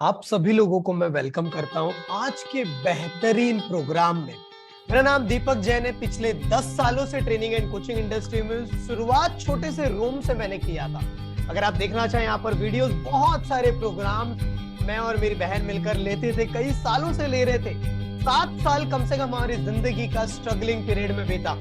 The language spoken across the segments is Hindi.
आप सभी लोगों को मैं वेलकम करता हूं आज के बेहतरीन प्रोग्राम में। मेरा नाम दीपक जैन है। पिछले 10 सालों से ट्रेनिंग एंड कोचिंग इंडस्ट्री में शुरुआत छोटे से रूम से मैंने किया था। अगर आप देखना चाहें यहाँ पर वीडियोस, बहुत सारे प्रोग्राम मैं और मेरी बहन मिलकर लेते थे, कई सालों से ले रहे थे। 7 साल कम से कम हमारी जिंदगी का स्ट्रगलिंग पीरियड में बीता।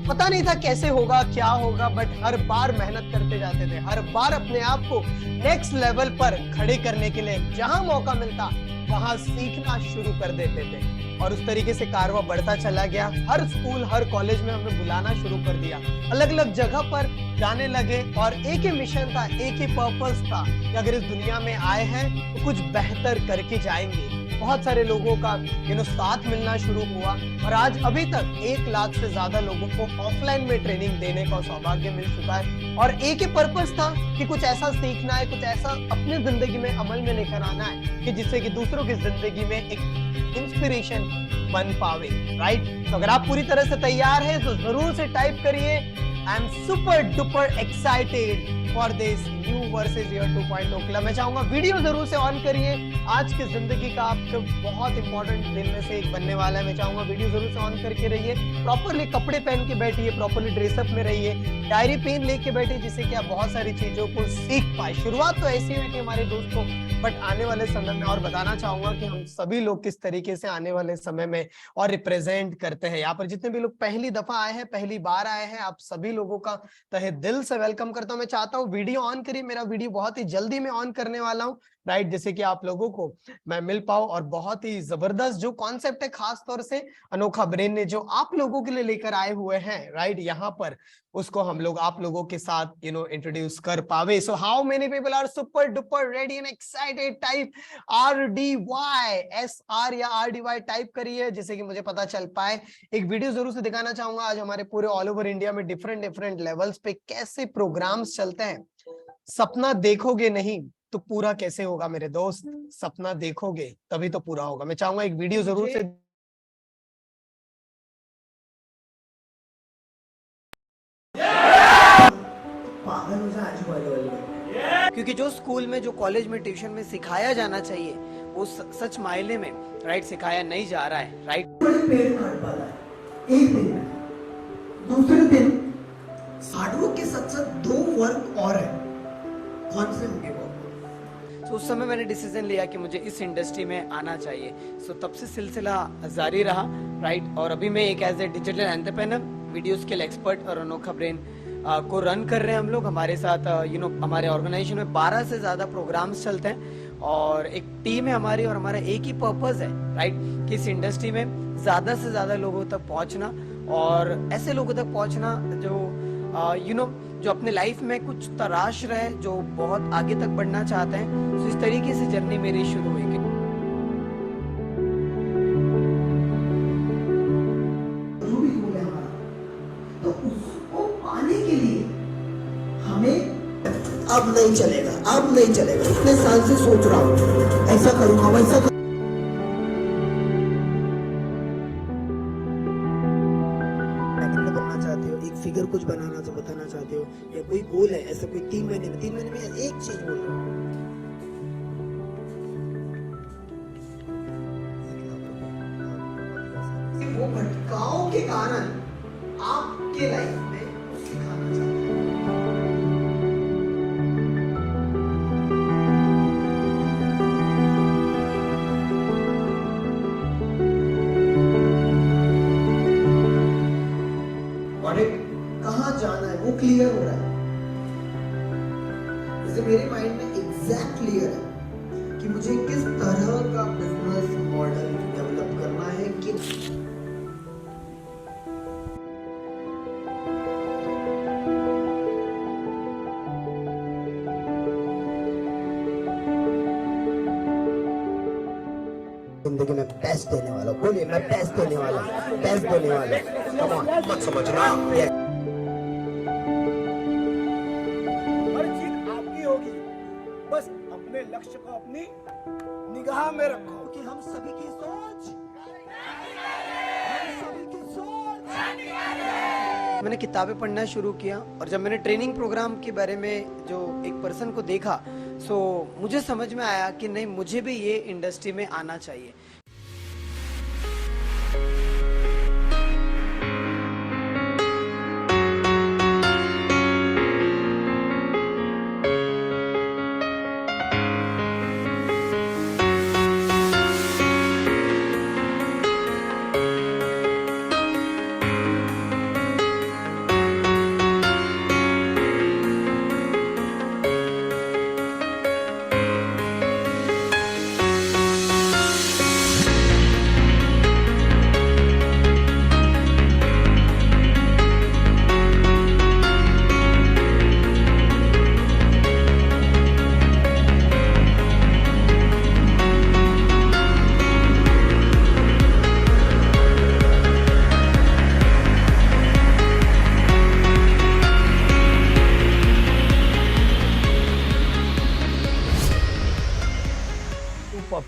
पता नहीं था कैसे होगा, क्या होगा, बट हर बार मेहनत करते जाते थे। हर बार अपने आप को नेक्स्ट लेवल पर खड़े करने के लिए जहां मौका मिलता वहां सीखना शुरू कर देते थे। और उस तरीके से कारवा बढ़ता चला गया। हर स्कूल, हर कॉलेज में हमें बुलाना शुरू कर दिया। अलग अलग जगह पर जाने लगे और एक ही मिशन था, एक ही पर्पस था कि अगर इस दुनिया में आए हैं तो कुछ बेहतर करके जाएंगे। बहुत सारे लोगों का साथ मिलना शुरू हुआ और आज अभी तक 1 लाख से ज्यादा लोगों को ऑफलाइन में ट्रेनिंग देने का सौभाग्य मिल चुका है। और एक ही पर्पस था कि कुछ ऐसा सीखना है, कुछ ऐसा अपनी जिंदगी में अमल में लेकर आना है कि जिससे कि दूसरों की जिंदगी में एक इंस्पिरेशन बन पावे। राइट? तो अगर आप पूरी तरह से तैयार हैं तो जरूर से टाइप करिए, I am super duper excited for this new versus year 2.0 club. मैं चाहूंगा वीडियो जरूर से ऑन करिए। आज की जिंदगी का आपके बहुत इंपॉर्टेंट दिन में से एक बनने वाला है। मैं चाहूंगा वीडियो जरूर से ऑन करके रहिए। प्रॉपरली कपड़े पहन के बैठिए, प्रॉपरली ड्रेसअप में रहिए, डायरी पेन लेके बैठिए, जिससे कि आप बहुत सारी चीजों को सीख पाए। शुरुआत तो ऐसी हुई थी हमारे दोस्तों, बट आने वाले समय में और बताना चाहूंगा कि हम सभी लोग किस तरीके से आने वाले समय में और रिप्रेजेंट करते हैं। यहाँ पर जितने भी लोग पहली दफा आए हैं, पहली बार आए हैं, आप सभी लोगों का तहे दिल से वेलकम करता हूं। मैं चाहता हूं वीडियो ऑन करिए। मेरा वीडियो बहुत ही जल्दी में ऑन करने वाला हूं, राइट, जैसे कि आप लोगों को मैं मिल पाऊं और बहुत ही जबरदस्त जो कॉन्सेप्ट है, खास तौर से अनोखा ब्रेन ने जो आप लोगों के लिए लेकर आए हुए हैं, राइट, यहाँ पर उसको हम लोग आप लोगों के साथ इंट्रोड्यूस कर पावे। So how many people are super duper ready and excited? Type RDY या RDY टाइप करिए, जिससे कि मुझे पता चल पाए। एक वीडियो जरूर से दिखाना चाहूंगा आज हमारे पूरे ऑल ओवर इंडिया में डिफरेंट लेवल्स पे कैसे प्रोग्राम्स चलते हैं। सपना देखोगे नहीं तो पूरा कैसे होगा मेरे दोस्त? सपना देखोगे तभी तो पूरा होगा। मैं चाहूंगा एक वीडियो जरूर से पागल हो जाए आजू बाजू वाले, क्योंकि जो स्कूल में, जो कॉलेज में, ट्यूशन में सिखाया जाना चाहिए वो सच मायने में राइट सिखाया नहीं जा रहा है। राइट? पेड़ काट पाता है एक दिन में, दूसरे दिन हार्डवर्क के साथ साथ 2 वर्क और है। कौन से होंगे वो? तो उस समय मैंने डिसीजन लिया कि मुझे इस इंडस्ट्री में आना चाहिए। सो तब से सिलसिला जारी रहा। राइट? और अभी मैं एक as a digital entrepreneur, video skill expert और अनोखा ब्रेन को रन कर रहे हैं हम लोग। हमारे साथ हमारे ऑर्गेनाइजेशन में 12 से ज्यादा प्रोग्राम्स चलते हैं और एक टीम है हमारी और हमारा एक ही पर्पस है, राइट, कि इस इंडस्ट्री में ज्यादा से ज्यादा लोगों तक पहुंचना और ऐसे लोगों तक पहुंचना जो जो अपने लाइफ में कुछ तराश रहे, जो बहुत आगे तक बढ़ना चाहते हैं। तो इस तरीके से जर्नी मेरी शुरू हुई। जो भी गोल है हमारा, तो उसको पाने के लिए हमें अब नहीं चलेगा, इतने साल से सोच रहा हूँ ऐसा करूंगा, वैसा बनना चाहते हो, एक फिगर कुछ बनाना तो बताना चाहते हो, या कोई गोल है ऐसा, कोई 3 महीने में एक चीज बोल रहा हूँ। वो भटकाव के कारण आपके लाइफ में सिखाना चाहते हैं। कहाँ जाना है वो क्लियर हो रहा है। जैसे मेरे माइंड में एग्जैक्ट क्लियर है कि मुझे किस तरह का बिजनेस मॉडल डेवलप करना है। कि जिंदगी में बेस्ट देने वाला, बोलिए मैं बेस्ट देने वाला। कम ऑन, मत समझना, बस अपने लक्ष्य को अपनी निगाह में रखो कि हम सभी की सोच मैंने किताबें पढ़ना शुरू किया और जब मैंने ट्रेनिंग प्रोग्राम के बारे में जो एक पर्सन को देखा सो मुझे समझ में आया कि नहीं, मुझे भी ये इंडस्ट्री में आना चाहिए।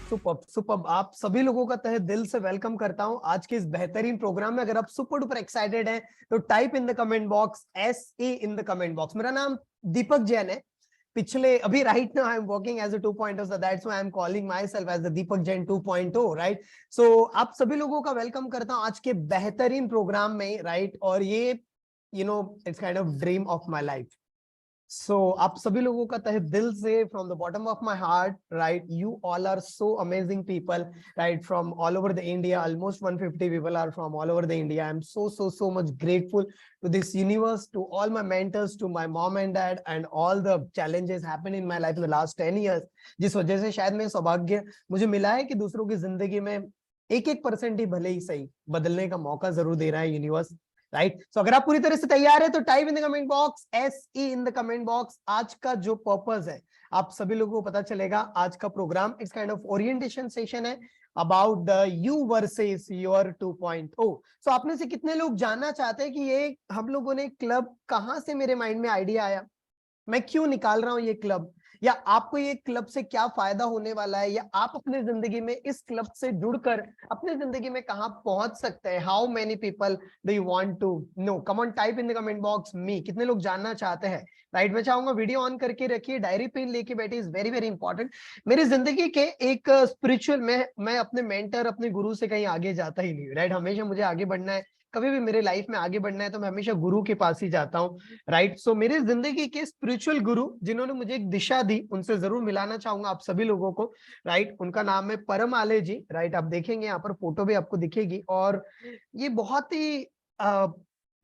सुपर सुपर, आप सभी लोगों का तहे दिल से वेलकम करता हूं आज के इस बेहतरीन प्रोग्राम में। अगर आप सुपर डुपर एक्साइटेड हैं तो type in the comment box SE in the comment box. मेरा नाम दीपक जैन है। पिछले अभी right now I am working as a 2.0, so that's why I am calling myself as the Deepak Jain 2.0, right. So आप सभी लोगों का वेलकम करता हूं आज के बेहतरीन प्रोग्राम में, राइट। और ये it's kind of dream of my life. So आप सभी लोगों का तहे दिल से, from the bottom of my heart, right, you all are so amazing people, right, from all over the India. Almost 150 people are from all over the India. I'm so much grateful to this universe, to all my mentors, to my mom and dad, and all the challenges happened in my life in the last 10 years, जिस वजह से शायद मैं सौभाग्य मुझे मिला है कि दूसरों की जिंदगी में 1% ही भले ही सही बदलने का मौका जरूर दे रहा है यूनिवर्स, राइट। सो अगर आप पूरी तरह से तैयार है तो type in the comment box SE in the comment box. आज का जो पर्पस है आप सभी लोगों को पता चलेगा। आज का program it's kind of orientation session है about the you versus your 2.0। So आप में से कितने लोग जानना चाहते हैं कि ये हम लोगों ने क्लब कहां से मेरे माइंड में आइडिया आया, मैं क्यों निकाल रहा हूं ये क्लब, या आपको ये क्लब से क्या फायदा होने वाला है, या आप अपने जिंदगी में इस क्लब से जुड़कर अपने जिंदगी में कहां पहुंच सकते हैं। How many people do you want to know? Come on, type in the comment box me. कितने लोग जानना चाहते हैं, राइट। मैं चाहूंगा वीडियो ऑन करके रखिए, डायरी पेन लेके बैठे, इज वेरी वेरी इंपॉर्टेंट। मेरी जिंदगी के एक स्पिरिचुअल में मैं अपने मेंटर, अपने गुरु से कहीं आगे जाता ही नहीं, राइट। हमेशा मुझे आगे बढ़ना है, कभी भी मेरे लाइफ में आगे बढ़ना है तो मैं हमेशा गुरु के पास ही जाता हूँ, राइट। सो मेरे जिंदगी के स्पिरिचुअल गुरु जिन्होंने मुझे एक दिशा दी, उनसे जरूर मिलाना चाहूंगा आप सभी लोगों को, राइट। उनका नाम है परम आले जी, राइट। आप देखेंगे यहाँ पर फोटो भी आपको दिखेगी, और ये बहुत ही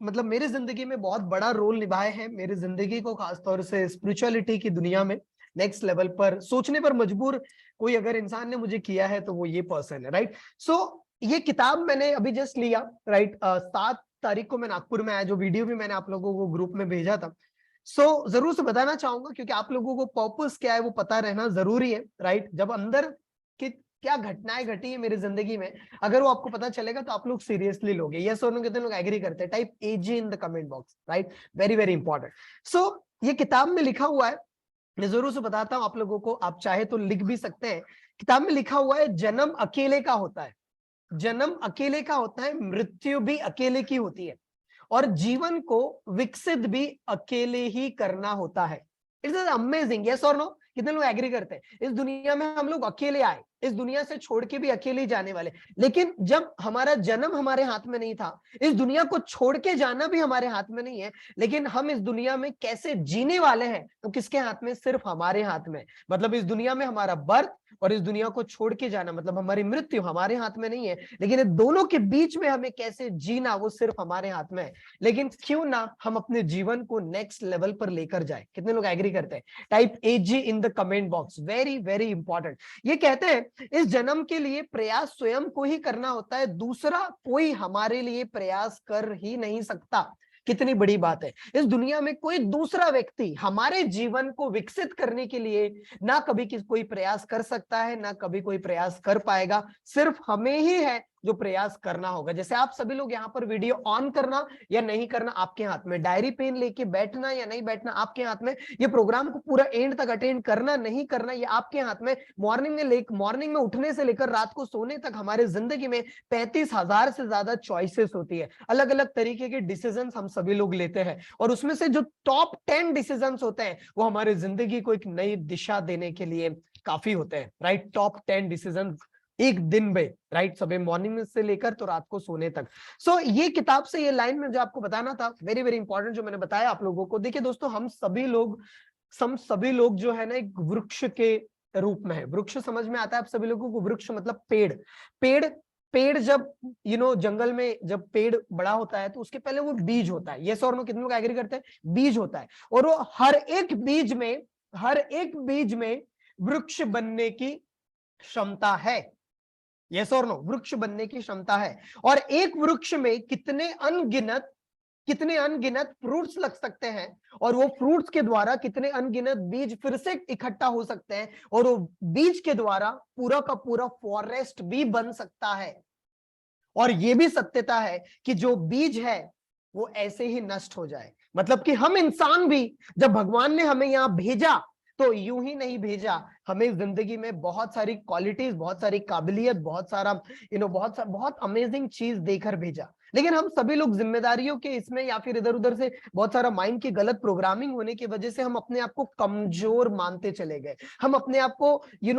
मतलब मेरी जिंदगी में बहुत बड़ा रोल निभाए हैं। मेरी जिंदगी को खासतौर से स्पिरिचुअलिटी की दुनिया में नेक्स्ट लेवल पर सोचने पर मजबूर कोई अगर इंसान ने मुझे किया है तो वो ये पर्सन है, राइट। सो ये किताब मैंने अभी जस्ट लिया, राइट। 7 तारीख को मैं नागपुर में आया, जो वीडियो भी मैंने आप लोगों को ग्रुप में भेजा था। सो जरूर से बताना चाहूंगा क्योंकि आप लोगों को पर्पस क्या है वो पता रहना जरूरी है, राइट। जब अंदर की क्या घटनाएं घटी है मेरी जिंदगी में, अगर वो आपको पता चलेगा तो आप लोग सीरियसली लोगे। यस और नो कितने लोग एग्री करते हैं? Type AG in the comment box, right. Very very important. So ये किताब में लिखा हुआ है, मैं जरूर से बताता हूं आप लोगों को, आप चाहे तो लिख भी सकते हैं। किताब में लिखा हुआ है, जन्म अकेले का होता है, जन्म अकेले का होता है, मृत्यु भी अकेले की होती है, और जीवन को विकसित भी अकेले ही करना होता है। It's amazing. यस और नो कितने लोग एग्री करते हैं? इस दुनिया में हम लोग अकेले आए, इस दुनिया से छोड़ के भी अकेले जाने वाले, लेकिन जब हमारा जन्म हमारे हाथ में नहीं था, इस दुनिया को छोड़ के जाना भी हमारे हाथ में नहीं है, लेकिन हम इस दुनिया में कैसे जीने वाले हैं तो किसके हाथ में? सिर्फ हमारे हाथ में। मतलब इस दुनिया में हमारा बर्थ और इस दुनिया को छोड़ के जाना, मतलब हमारी मृत्यु हमारे हाथ में नहीं है, लेकिन इन दोनों के बीच में हमें कैसे जीना वो सिर्फ हमारे हाथ में है। लेकिन क्यों ना हम अपने जीवन को नेक्स्ट लेवल पर लेकर जाए। कितने लोग एग्री करते हैं? Type AG in the comment box. Very very important. ये कहते हैं इस जन्म के लिए प्रयास स्वयं को ही करना होता है, दूसरा कोई हमारे लिए प्रयास कर ही नहीं सकता। कितनी बड़ी बात है। इस दुनिया में कोई दूसरा व्यक्ति हमारे जीवन को विकसित करने के लिए ना कभी कोई प्रयास कर सकता है, ना कभी कोई प्रयास कर पाएगा। सिर्फ हमें ही है जो प्रयास करना होगा। जैसे आप सभी लोग यहाँ पर वीडियो ऑन करना या नहीं करना आपके हाथ में, डायरी पेन लेके बैठना या नहीं बैठना आपके हाथ में, ये प्रोग्राम को पूरा एंड तक अटेंड करना नहीं करना ये आपके हाथ में। मॉर्निंग में उठने से लेकर रात को सोने तक हमारे जिंदगी में 35,000 से ज्यादा चॉइसेस होती है, अलग अलग तरीके के डिसीजंस हम सभी लोग लेते हैं, और उसमें से जो टॉप 10 डिसीजंस होते हैं वो हमारे जिंदगी को एक नई दिशा देने के लिए काफी होते हैं, राइट। टॉप 10 डिसीजन एक दिन में, राइट, सुबह मॉर्निंग में से लेकर तो रात को सोने तक। सो ये किताब से ये लाइन में जो आपको बताना था, वेरी वेरी इंपॉर्टेंट, जो मैंने बताया आप लोगों को। देखिए दोस्तों, हम सभी लोग जो है ना एक वृक्ष के रूप में है। वृक्ष समझ में आता है आप सभी लोगों को? वृक्ष मतलब पेड़। पेड़ जब जंगल में जब पेड़ बड़ा होता है तो उसके पहले वो बीज होता है। यस और नो, कितने लोग एग्री करते हैं? बीज होता है, और वो हर एक बीज में वृक्ष बनने की क्षमता है। यस और नो, वृक्ष बनने की क्षमता है। और एक वृक्ष में कितने अनगिनत फ्रूट्स लग सकते हैं, और वो फ्रूट्स के द्वारा कितने अनगिनत बीज फिर से इकट्ठा हो सकते हैं, और वो बीज के द्वारा पूरा का पूरा फॉरेस्ट भी बन सकता है। और ये भी सत्यता है कि जो बीज है वो ऐसे ही नष्ट हो जाए। मतलब कि हम इंसान भी, जब भगवान ने हमें यहां भेजा तो यूं ही नहीं भेजा, हमें जिंदगी में बहुत सारी क्वालिटीज, बहुत सारी काबिलियत, बहुत सारा बहुत अमेजिंग चीज देकर भेजा। लेकिन हम सभी लोग जिम्मेदारियों के इसमें या फिर इधर उधर से बहुत सारा माइंड की गलत प्रोग्रामिंग होने की वजह से हम अपने आप को कमजोर मानते चले गए। हम अपने आप को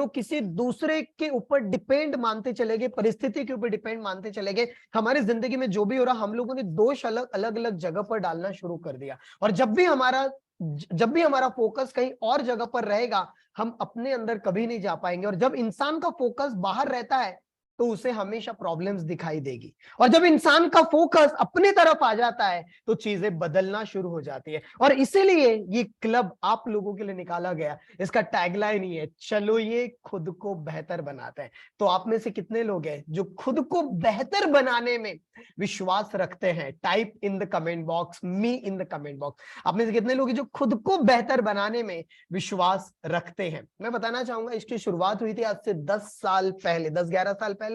किसी दूसरे के ऊपर डिपेंड मानते चले गए, परिस्थिति के ऊपर डिपेंड मानते चले गए। हमारी जिंदगी में जो भी हो रहा, हम लोगों ने दोष अलग अलग जगह पर डालना शुरू कर दिया। और जब भी हमारा फोकस कहीं और जगह पर रहेगा, हम अपने अंदर कभी नहीं जा पाएंगे। और जब इंसान का फोकस बाहर रहता है तो उसे हमेशा प्रॉब्लम्स दिखाई देगी, और जब इंसान का फोकस अपने तरफ आ जाता है तो चीजें बदलना शुरू हो जाती है। और इसीलिए ये क्लब आप लोगों के लिए निकाला गया। इसका टैगलाइन ही है, चलो ये खुद को बेहतर बनाते हैं। तो आप में से कितने लोग हैं जो खुद को बेहतर बनाने में विश्वास रखते हैं? Type in the comment box, me in the comment box. आप में से कितने लोग हैं जो खुद को बेहतर बनाने में विश्वास रखते हैं? मैं बताना चाहूंगा, इसकी शुरुआत हुई थी आज से 10-11 साल पहले,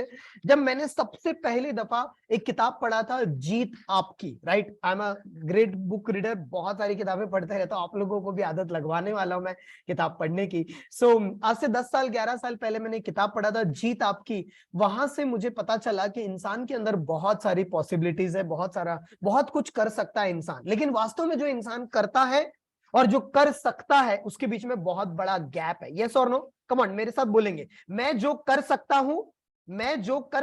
जब मैंने सबसे पहली दफा एक किताब पढ़ा था, जीत आपकी। Right, I am a great book reader, बहुत सारी किताबें पढ़ते रहता हूं, आप लोगों को भी आदत लगवाने वाला हूं मैं किताब पढ़ने की। आज से 10-11 साल पहले मैंने किताब पढ़ा था, जीत आपकी। वहां से मुझे पता चला कि इंसान के अंदर बहुत सारी पॉसिबिलिटीज है, बहुत कुछ कर सकता है इंसान। लेकिन वास्तव में जो इंसान करता है और जो कर सकता है उसके बीच में बहुत बड़ा गैप है। यस और नो? कम ऑन, मेरे साथ बोलेंगे, मैं जो कर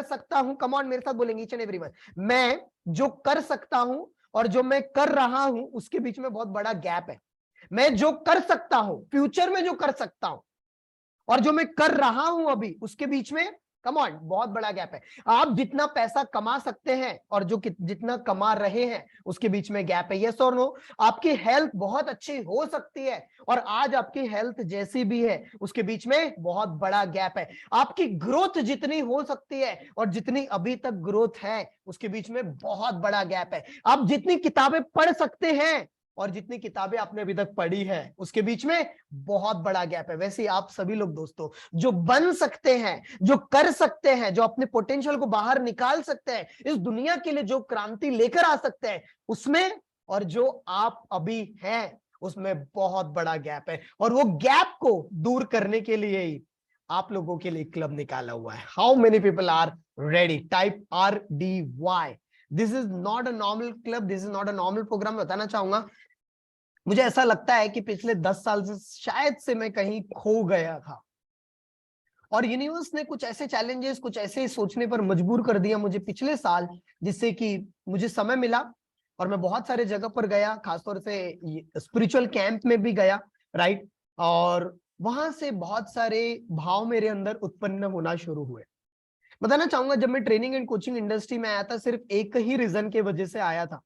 सकता हूं, कम ऑन मेरे साथ बोलेंगे ईच एंड एवरीवन। मैं जो कर सकता हूं और जो मैं कर रहा हूं उसके बीच में बहुत बड़ा गैप है। मैं जो कर सकता हूं, फ्यूचर में जो कर सकता हूं, और जो मैं कर रहा हूं अभी, उसके बीच में कम ऑन बहुत बड़ा गैप है। आप जितना पैसा कमा सकते हैं और जो जितना कमा रहे हैं उसके बीच में गैप है। यस और नो? आपकी हेल्थ बहुत अच्छी हो सकती है और आज आपकी हेल्थ जैसी भी है उसके बीच में बहुत बड़ा गैप है। आपकी ग्रोथ जितनी हो सकती है और जितनी अभी तक ग्रोथ है उसके बीच में बहुत बड़ा गैप है। आप जितनी किताबें पढ़ सकते हैं और जितनी किताबें आपने अभी तक पढ़ी है उसके बीच में बहुत बड़ा गैप है। वैसे ही आप सभी लोग दोस्तों जो बन सकते हैं, जो कर सकते हैं, जो अपने पोटेंशियल को बाहर निकाल सकते हैं, इस दुनिया के लिए जो क्रांति लेकर आ सकते हैं, उसमें और जो आप अभी हैं उसमें बहुत बड़ा गैप है। और वो गैप को दूर करने के लिए ही आप लोगों के लिए क्लब निकाला हुआ है। How many people are ready? Type RDY। This is not a normal club, this is not a normal programme. बताना चाहूंगा, मुझे ऐसा लगता है कि पिछले 10 साल से शायद से मैं कहीं खो गया था, और यूनिवर्स ने कुछ ऐसे चैलेंजेस, कुछ ऐसे सोचने पर मजबूर कर दिया मुझे पिछले साल, जिससे कि मुझे समय मिला और मैं बहुत सारे जगह पर गया, खासतौर से स्पिरिचुअल कैंप में भी गया। राइट, और वहां से बहुत सारे भाव मेरे अंदर उत्पन्न होना शुरू हुए। बताना चाहूंगा, जब मैं ट्रेनिंग एंड कोचिंग इंडस्ट्री में आया था, सिर्फ एक ही रीजन के वजह से आया था।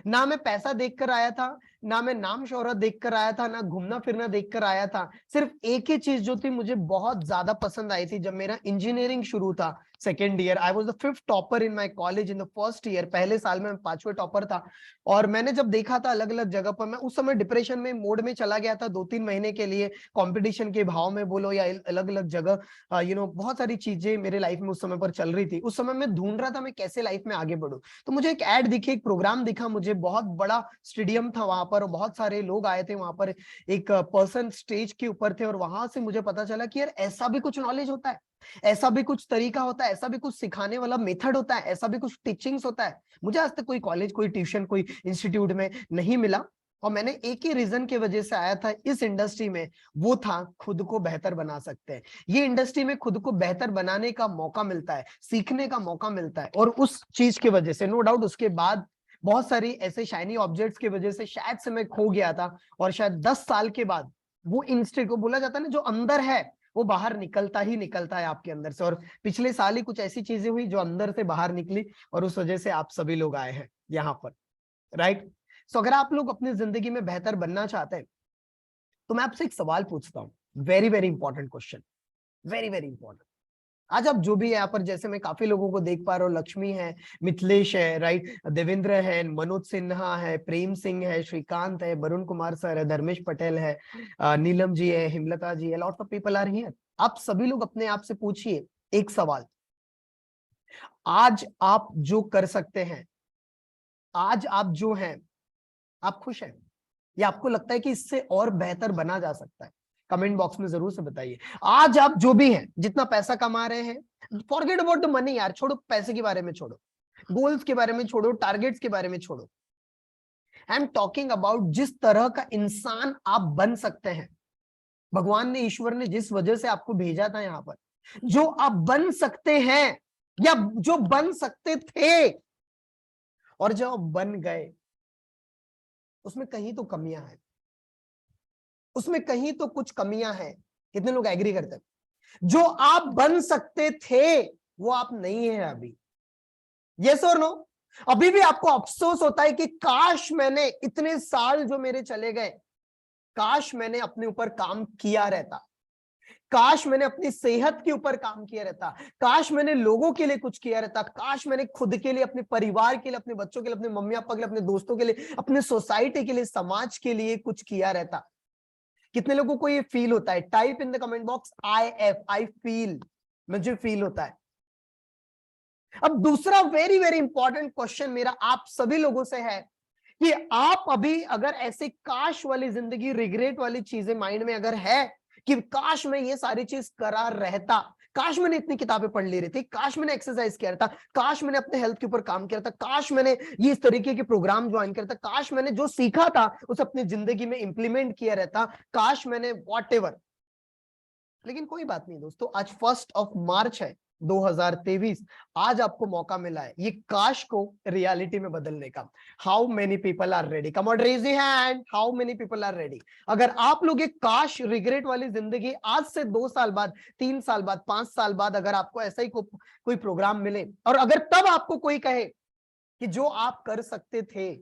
ना मैं पैसा देखकर आया था, ना मैं नाम शोहरत देखकर आया था, ना घूमना फिरना देखकर आया था। सिर्फ एक ही चीज जो थी मुझे बहुत ज्यादा पसंद आई थी, जब मेरा इंजीनियरिंग शुरू था, second year, I was the 5th topper in my college in the first year. पहले साल में मैं 5वें टॉपर था। और मैंने जब देखा था अलग अलग जगह पर, मैं उस समय डिप्रेशन में मोड में चला गया था 2-3 महीने के लिए, कंपटीशन के भाव में बोलो या अलग अलग जगह, बहुत सारी चीजें मेरे लाइफ में उस समय पर चल रही थी। उस समय मैं ढूंढ रहा था मैं कैसे लाइफ में आगे बढ़ूं। तो मुझे एक ऐड दिखी, एक प्रोग्राम दिखा मुझे, बहुत बड़ा स्टेडियम था वहां पर और बहुत सारे लोग आए थे वहां पर, एक पर्सन स्टेज के ऊपर थे, और वहां से मुझे पता चला कि यार ऐसा भी कुछ नॉलेज होता है, ऐसा भी कुछ तरीका होता है, ऐसा भी कुछ सिखाने वाला मेथड होता है, ऐसा भी कुछ टीचिंग्स होता है। मुझे आज तक कोई कॉलेज, कोई ट्यूशन, कोई इंस्टीट्यूट में नहीं मिला। और मैंने एक ही रीजन की वजह से आया था इस इंडस्ट्री में, वो था खुद को बेहतर बना सकते हैं। ये इंडस्ट्री में खुद को बेहतर बनाने का मौका मिलता है, सीखने का मौका मिलता है। और उस चीज की वजह से नो डाउट उसके बाद बहुत सारी ऐसे शाइनी ऑब्जेक्ट्स की वजह से शायद से मैं खो गया था, और शायद 10 साल के बाद वो इंस्टिंक्ट को बोला जाता है ना, जो अंदर है वो बाहर निकलता ही निकलता है आपके अंदर से। और पिछले साल ही कुछ ऐसी चीजें हुई जो अंदर से बाहर निकली, और उस वजह से आप सभी लोग आए हैं यहाँ पर, राइट। सो अगर आप लोग अपनी जिंदगी में बेहतर बनना चाहते हैं तो मैं आपसे एक सवाल पूछता हूँ, very very important question, very very important. आज आप जो भी है यहाँ पर, जैसे मैं काफी लोगों को देख पा रहा हूँ, लक्ष्मी है, मिथिलेश है, राइट, देवेंद्र है, मनोज सिन्हा है, प्रेम सिंह है, श्रीकांत है, वरुण कुमार सर है, धर्मेश पटेल है, नीलम जी है, हिमलता जी है, lots of people are here. आप सभी लोग अपने आप से पूछिए एक सवाल, आज आप जो कर सकते हैं, आज आप जो हैं, आप खुश हैं या आपको लगता है कि इससे और बेहतर बना जा सकता है? कमेंट बॉक्स में जरूर से बताइए। आज आप जो भी हैं, जितना पैसा कमा रहे हैं, फॉरगेट अबाउट द मनी यार, छोड़ो, पैसे के बारे में छोड़ो, गोल्स के बारे में छोड़ो, टारगेट्स के बारे में छोड़ो। आई एम टॉकिंग अबाउट जिस तरह का इंसान आप बन सकते हैं, भगवान ने, ईश्वर ने जिस वजह से आपको भेजा था यहाँ पर, जो आप बन सकते हैं या जो बन सकते थे और जो बन गए, उसमें कहीं तो कमियां हैं, उसमें कहीं तो कुछ कमियां हैं। कितने लोग एग्री करते हैं? जो आप बन सकते थे वो आप नहीं है अभी। यस और नो? अभी भी आपको अफसोस होता है कि काश मैंने इतने साल जो मेरे चले गए, काश मैंने अपने ऊपर काम किया रहता, काश मैंने अपनी सेहत के ऊपर काम किया रहता, काश मैंने लोगों के लिए कुछ किया रहता, काश मैंने खुद के लिए, अपने परिवार के लिए, अपने बच्चों के लिए, अपने मम्मी पापा के लिए, अपने दोस्तों के लिए, अपने सोसाइटी के लिए, समाज के लिए कुछ किया रहता। कितने लोगों को ये फील होता है? Type in the comment box I feel, मुझे फील होता है। अब दूसरा वेरी वेरी इंपॉर्टेंट क्वेश्चन मेरा आप सभी लोगों से है कि आप अभी अगर ऐसे काश वाली जिंदगी, रिग्रेट वाली चीजें माइंड में अगर है कि काश मैं ये सारी चीज करा रहता, काश मैंने इतनी किताबें पढ़ ली रहती, काश मैंने एक्सरसाइज किया रहता, काश मैंने अपने हेल्थ के ऊपर काम किया था, काश मैंने ये इस तरीके के प्रोग्राम ज्वाइन किया था, काश मैंने जो सीखा था उसे अपनी जिंदगी में इंप्लीमेंट किया रहता, काश मैंने व्हाटएवर। लेकिन कोई बात नहीं दोस्तों, आज 1 मार्च है 2023, आज आपको मौका मिला है ये काश को रियलिटी में बदलने का। How many people are ready? Come on, raise your hand, how many people are ready? अगर आप लोग एक काश रिग्रेट वाली जिंदगी आज से 2 साल बाद, 3 साल बाद, 5 साल बाद, अगर आपको ऐसा ही कोई प्रोग्राम मिले, और अगर तब आपको कोई कहे कि जो आप कर सकते थे,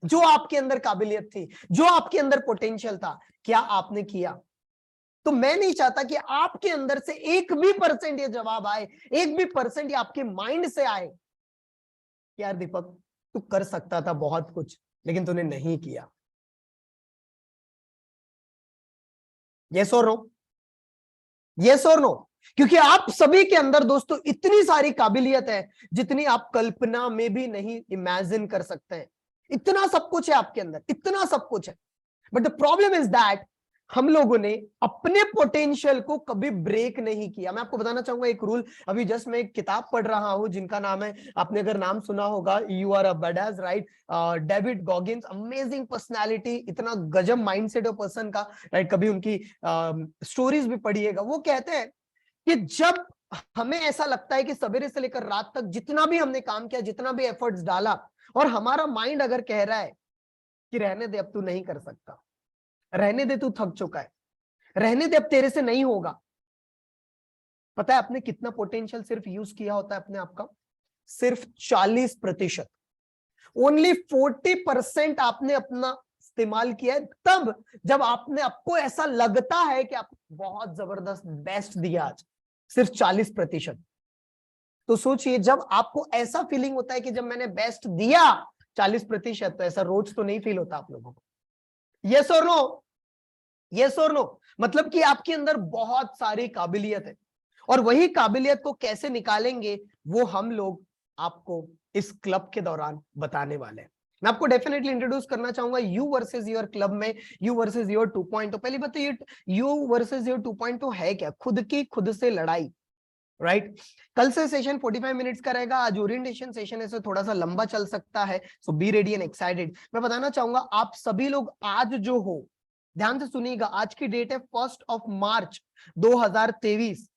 जो आपके अंदर काबिलियत थी, जो आपके अंदर पोटेंशियल था, क्या आपने किया? तो मैं नहीं चाहता कि आपके अंदर से 1 भी % ये जवाब आए, 1 भी % ये आपके माइंड से आए, यार दीपक तू कर सकता था बहुत कुछ लेकिन तूने नहीं किया। यस और नो? यस और नो? क्योंकि आप सभी के अंदर दोस्तों इतनी सारी काबिलियत है जितनी आप कल्पना में भी नहीं इमेजिन कर सकते हैं। इतना सब कुछ है आपके अंदर, इतना सब कुछ है। But the problem is that हम लोगों ने अपने पोटेंशियल को कभी ब्रेक नहीं किया। मैं आपको बताना चाहूंगा एक रूल, अभी जस्ट मैं एक किताब पढ़ रहा हूं जिनका नाम है, आपने अगर नाम सुना होगा, you are a badass, right, David Goggins, amazing personality, इतना गजब माइंडसेट ऑफ पर्सन का, राइट, कभी उनकी स्टोरीज भी पढ़िएगा। वो कहते हैं कि जब हमें ऐसा लगता है कि सवेरे से लेकर रात तक जितना भी हमने काम किया, जितना भी एफर्ट्स डाला, और हमारा माइंड अगर कह रहा है कि रहने दे, अब तू नहीं कर सकता, रहने दे, तू थक चुका है, रहने दे, अब तेरे से नहीं होगा, पता है आपने कितना पोटेंशियल सिर्फ यूज किया होता है अपने आप का? सिर्फ 40%। ओनली 40% आपने अपना इस्तेमाल किया है तब जब आपको ऐसा लगता है कि आप बहुत जबरदस्त बेस्ट दिया आज, सिर्फ 40%। तो सोचिए जब आपको ऐसा फीलिंग होता है कि जब मैंने बेस्ट दिया 40%, तो ऐसा रोज तो नहीं फील होता आप लोगों को। यस और नो? यस और नो? मतलब कि आपके अंदर बहुत सारी काबिलियत है, और वही काबिलियत को कैसे निकालेंगे वो हम लोग आपको इस क्लब के दौरान बताने वाले हैं। मैं आपको डेफिनेटली इंट्रोड्यूस करना चाहूंगा यू वर्सेस योर क्लब में, यू वर्सेस योर 2.0। पहली बात तो ये यू वर्सेस योर 2.0 है क्या? खुद की खुद से लड़ाई, राइट? कल से सेशन 45 मिनट्स का रहेगा। आज ओरिएंटेशन सेशन है, थोड़ा सा लंबा चल सकता है, सो बी रेडी एंड एक्साइटेड। मैं बताना चाहूंगा आप सभी लोग आज जो हो, ध्यान से सुनिएगा, आज की डेट है 1 मार्च 2023,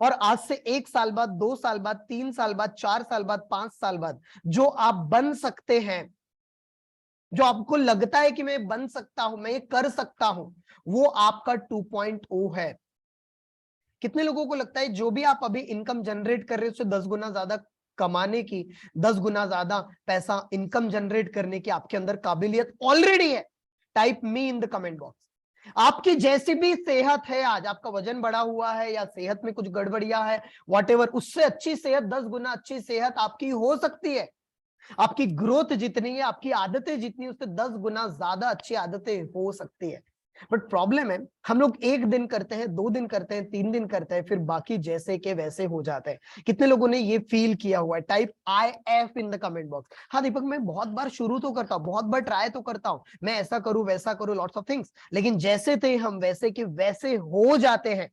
और आज से 1 साल बाद, 2 साल बाद, 3 साल बाद, 4 साल बाद, 5 साल बाद जो आप बन सकते हैं, जो आपको लगता है कि मैं बन सकता हूं, मैं ये कर सकता हूं, वो आपका 2.0 है। कितने लोगों को लगता है जो भी आप अभी इनकम जनरेट कर रहे हो उससे 10 गुना ज्यादा कमाने की, 10 गुना ज्यादा पैसा इनकम जनरेट करने की आपके अंदर काबिलियत ऑलरेडी है? Type me in the comment box. आपकी जैसी भी सेहत है, आज आपका वजन बढ़ा हुआ है या सेहत में कुछ गड़बड़िया है, व्हाटएवर, उससे अच्छी सेहत, 10 गुना अच्छी सेहत आपकी हो सकती है। आपकी ग्रोथ जितनी है, आपकी आदतें जितनी, उससे 10 गुना ज्यादा अच्छी आदतें हो सकती है। बट प्रॉब्लम है हम लोग 1 दिन करते हैं, 2 दिन करते हैं, 3 दिन करते हैं, फिर बाकी जैसे के वैसे हो जाते हैं। कितने लोगों ने ये फील किया हुआ है? Type IF in the comment box. हाँ दीपक, मैं बहुत बार शुरू तो करता हूँ, बहुत बार ट्राई तो करता हूँ, मैं ऐसा करूं वैसा करूं, लॉट्स ऑफ थिंग्स, लेकिन जैसे थे हम वैसे के वैसे हो जाते हैं।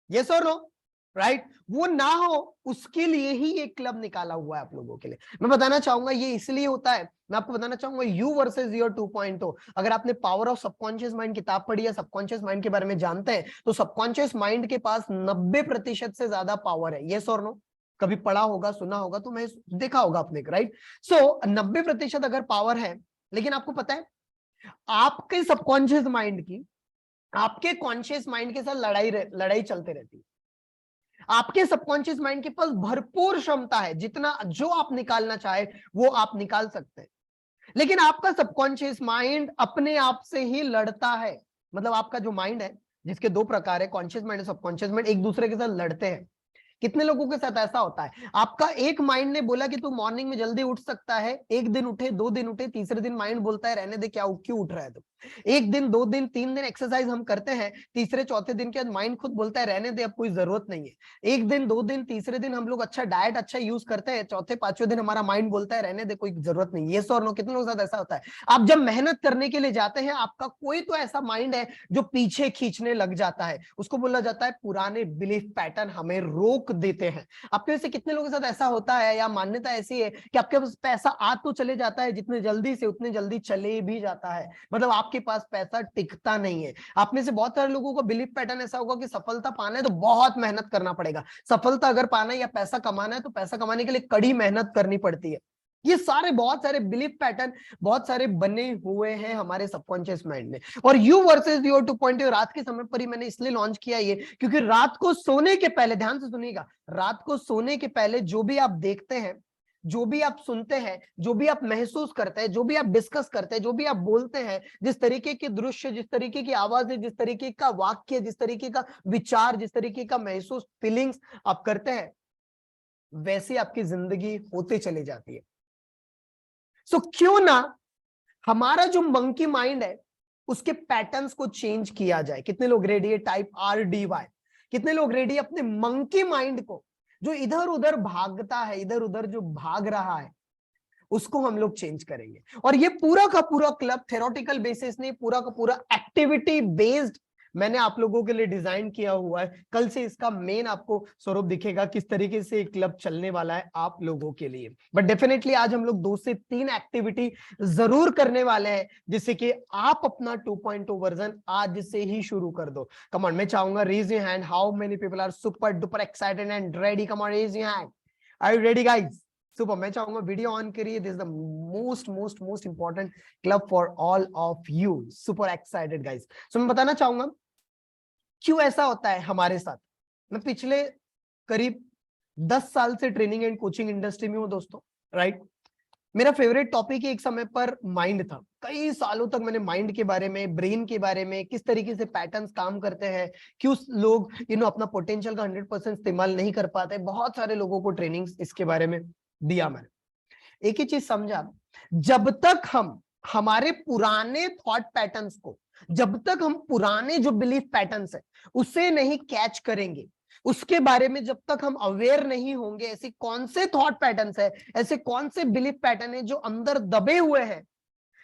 यस और नो? राइट? वो ना हो उसके लिए ही ये क्लब निकाला हुआ है आप लोगों के लिए। मैं बताना चाहूंगा ये इसलिए होता है, मैं आपको बताना चाहूंगा यू वर्सेस योर 2.0। अगर आपने पावर ऑफ सबकॉन्शियस माइंड किताब पढ़ी है, सबकॉन्शियस माइंड के बारे में जानते हैं, तो सबकॉन्शियस माइंड के पास 90% से ज्यादा पावर है। यस और नो? कभी पढ़ा होगा, सुना होगा, तो मैं देखा होगा आपने, राइट? सो 90% अगर पावर है, लेकिन आपको पता है आपके सबकॉन्शियस माइंड की आपके कॉन्शियस माइंड के साथ लड़ाई चलते रहती है। आपके सबकॉन्शियस माइंड के पास भरपूर क्षमता है, जितना जो आप निकालना चाहे वो आप निकाल सकते हैं, लेकिन आपका सबकॉन्शियस माइंड अपने आप से ही लड़ता है। मतलब आपका जो माइंड है, जिसके 2 प्रकार है, कॉन्शियस माइंड और सबकॉन्शियस माइंड, एक दूसरे के साथ लड़ते हैं। कितने लोगों के साथ ऐसा होता है? आपका एक माइंड ने बोला कि तू मॉर्निंग में जल्दी उठ सकता है, 1 दिन उठे, 2 दिन उठे, तीसरे दिन माइंड बोलता है रहने दे, क्या क्यों उठ रहा है तू। 1 दिन, 2 दिन, 3 दिन एक्सरसाइज हम करते हैं, तीसरे चौथे दिन के बाद माइंड खुद बोलता है रहने दे, अब कोई जरूरत नहीं है। 1 दिन, 2 दिन, तीसरे दिन हम लोग अच्छा डाइट अच्छा यूज करते हैं, चौथे पांचवें दिन हमारा माइंड बोलता है रहने दे, कोई जरूरत नहीं। ये और नो? कितने लोगों के साथ ऐसा होता है? आप जब मेहनत करने के लिए जाते हैं, आपका कोई तो ऐसा माइंड है जो पीछे खींचने लग जाता है, उसको बोला जाता है पुराने बिलीफ पैटर्न हमें रोक देते हैं। आपके वैसे कितने लोगों के साथ ऐसा होता है, या मान्यता ऐसी है कि आपके पास पैसा आ तो चले जाता है, जितने जल्दी से उतने जल्दी चले भी जाता है, मतलब आपके पास पैसा टिकता नहीं है। आप में से बहुत सारे लोगों को बिलीफ पैटर्न ऐसा होगा कि सफलता पाना है तो बहुत मेहनत करना पड़ेगा, सफलता अगर पाना है या पैसा कमाना है तो पैसा कमाने के लिए कड़ी मेहनत करनी पड़ती है। ये सारे बहुत सारे बिलीफ पैटर्न बहुत सारे बने हुए हैं हमारे सबकॉन्शियस माइंड में। और यू वर्सेस योर 2.0 रात के समय पर ही मैंने इसलिए लॉन्च किया ये, क्योंकि रात को सोने के पहले, ध्यान से सुनिएगा, रात को सोने के पहले जो भी आप देखते हैं, जो भी आप सुनते हैं, जो भी आप महसूस करते हैं, जो भी आप डिस्कस करते हैं, जो भी आप बोलते हैं, जिस तरीके के दृश्य, जिस तरीके की आवाजें, जिस तरीके का वाक्य, जिस तरीके का विचार, जिस तरीके का महसूस फीलिंग्स आप करते हैं, वैसे आपकी जिंदगी होते चली जाती है। सो क्यों ना हमारा जो मंकी माइंड है उसके पैटर्न्स को चेंज किया जाए। कितने लोग रेडी है? Type RDY। कितने लोग रेडी अपने मंकी माइंड को, जो इधर उधर भागता है, इधर उधर जो भाग रहा है, उसको हम लोग चेंज करेंगे। और ये पूरा का पूरा क्लब थेरोटिकल बेसिस नहीं, पूरा का पूरा एक्टिविटी बेस्ड मैंने आप लोगों के लिए डिजाइन किया हुआ है। कल से इसका मेन आपको स्वरूप दिखेगा, किस तरीके से एक क्लब चलने वाला है आप लोगों के लिए। बट डेफिनेटली आज हम लोग 2 से 3 एक्टिविटी जरूर करने वाले हैं, जिससे कि आप अपना 2.0 वर्जन आज से ही शुरू कर दो। कम ऑन, मैं चाहूंगा raise your hand, how many people are super duper excited and ready? Come on, raise your hand. Are you ready guys? Super. मैं चाहूंगा वीडियो ऑन करिए। This is the most important club for all of you. Super excited guys. So मैं बताना चाहूंगा क्यों ऐसा होता है हमारे साथ। मैं पिछले करीब 10 साल से ट्रेनिंग एंड कोचिंग इंडस्ट्री में हूं दोस्तों, राइट? मेरा फेवरेट टॉपिक एक समय पर माइंड था। कई सालों तक मैंने माइंड के बारे में, ब्रेन के बारे में, किस तरीके से पैटर्न्स काम करते हैं, क्यों लोग अपना पोटेंशियल का 100% इस्तेमाल नहीं कर पाते, बहुत सारे लोगों को ट्रेनिंग्स इसके बारे में दिया मैंने। एक ही चीज समझा, जब तक हम हमारे पुराने थॉट पैटर्न्स को, जब तक हम पुराने जो बिलीफ पैटर्न्स है उसे नहीं कैच करेंगे, उसके बारे में जब तक हम अवेयर नहीं होंगे, ऐसे कौन से थॉट पैटर्न्स है, ऐसे कौन से बिलीफ पैटर्न है जो अंदर दबे हुए हैं,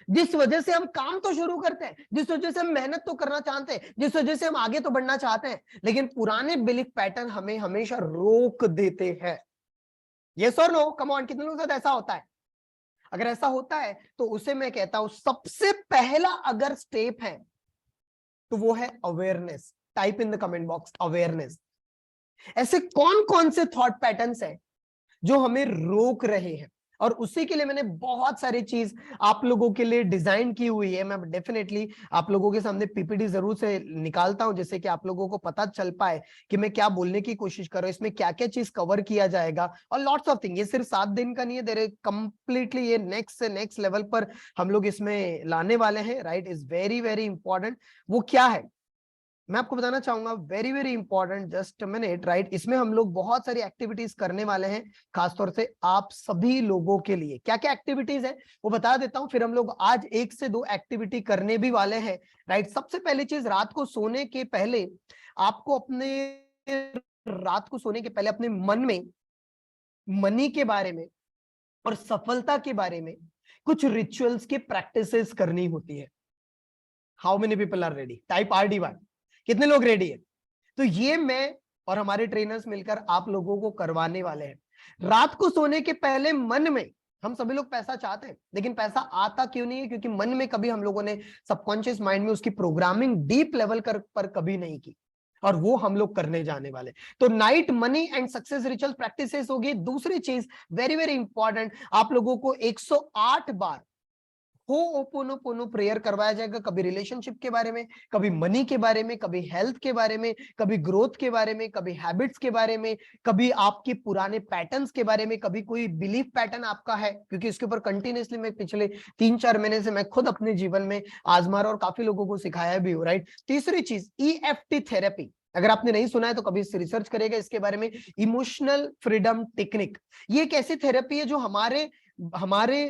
जिस वजह से हम काम तो शुरू करते हैं, जिस वजह से हम मेहनत तो करना चाहते हैं, जिस वजह से हम आगे तो बढ़ना चाहते हैं, लेकिन पुराने बिलीफ पैटर्न हमें हमेशा रोक देते हैं। यस और नो, कम ऑन, कितने लोगों के साथ ऐसा होता है? अगर ऐसा होता है तो उसे मैं कहता हूं सबसे पहला अगर स्टेप है तो वो है awareness. Type in the comment box awareness. ऐसे कौन कौन से थॉट पैटर्न्स हैं जो हमें रोक रहे हैं, और उसी के लिए मैंने बहुत सारी चीज आप लोगों के लिए डिजाइन की हुई है। मैं डेफिनेटली आप लोगों के सामने पीपीटी जरूर से निकालता हूं, जिससे कि आप लोगों को पता चल पाए कि मैं क्या बोलने की कोशिश कर रहा हूं, इसमें क्या क्या चीज कवर किया जाएगा, और लॉट्स ऑफ थिंग। ये सिर्फ 7 दिन का नहीं है, देर कंप्लीटली ये नेक्स्ट से नेक्स्ट लेवल पर हम लोग इसमें लाने वाले हैं। Right, is very very important. वो क्या है मैं आपको बताना चाहूंगा, very very important, just minute. Right, इसमें हम लोग बहुत सारी एक्टिविटीज करने वाले हैं, खासतौर से आप सभी लोगों के लिए। क्या क्या एक्टिविटीज है वो बता देता हूं, फिर हम लोग आज 1 से 2 एक्टिविटी करने भी वाले हैं। राइट, सबसे पहली चीज, रात को सोने के पहले आपको अपने मन में मनी के बारे में और सफलता के बारे में कुछ रिचुअल्स की प्रैक्टिसेस करनी होती है। How many people are ready? Type RD1। कितने लोग रेडी है? तो ये मैं और हमारे ट्रेनर्स मिलकर आप लोगों को करवाने वाले हैं। रात को सोने के पहले मन में, हम सभी लोग पैसा चाहते हैं, लेकिन पैसा आता क्यों नहीं है? क्योंकि मन में कभी हम लोगों ने सबकॉन्शियस माइंड में उसकी प्रोग्रामिंग डीप लेवल पर कभी नहीं की, और वो हम लोग करने जाने वाले। तो night money and success ritual practices होगी। दूसरी चीज वेरी वेरी इंपॉर्टेंट, आप लोगों को 108 बार होओपोनोपोनो प्रेयर करवाया जाएगा। कभी रिलेशनशिप के बारे में, कभी मनी के बारे में, कभी हेल्थ के बारे में, कभी ग्रोथ के बारे में, कभी हैबिट्स के बारे में, कभी आपके पुराने पैटर्न्स के बारे में, कभी कोई बिलीफ पैटर्न आपका है, क्योंकि इसके ऊपर कंटिन्यूअसली मैं पिछले 3-4 महीने से मैं खुद अपने जीवन में आजमा रहा और काफी लोगों को सिखाया भी हूं। राइट, तीसरी चीज EFT थेरेपी। अगर आपने नहीं सुना है तो कभी रिसर्च करेगा इसके बारे में। इमोशनल फ्रीडम टेक्निक, ये एक ऐसी थेरेपी है जो हमारे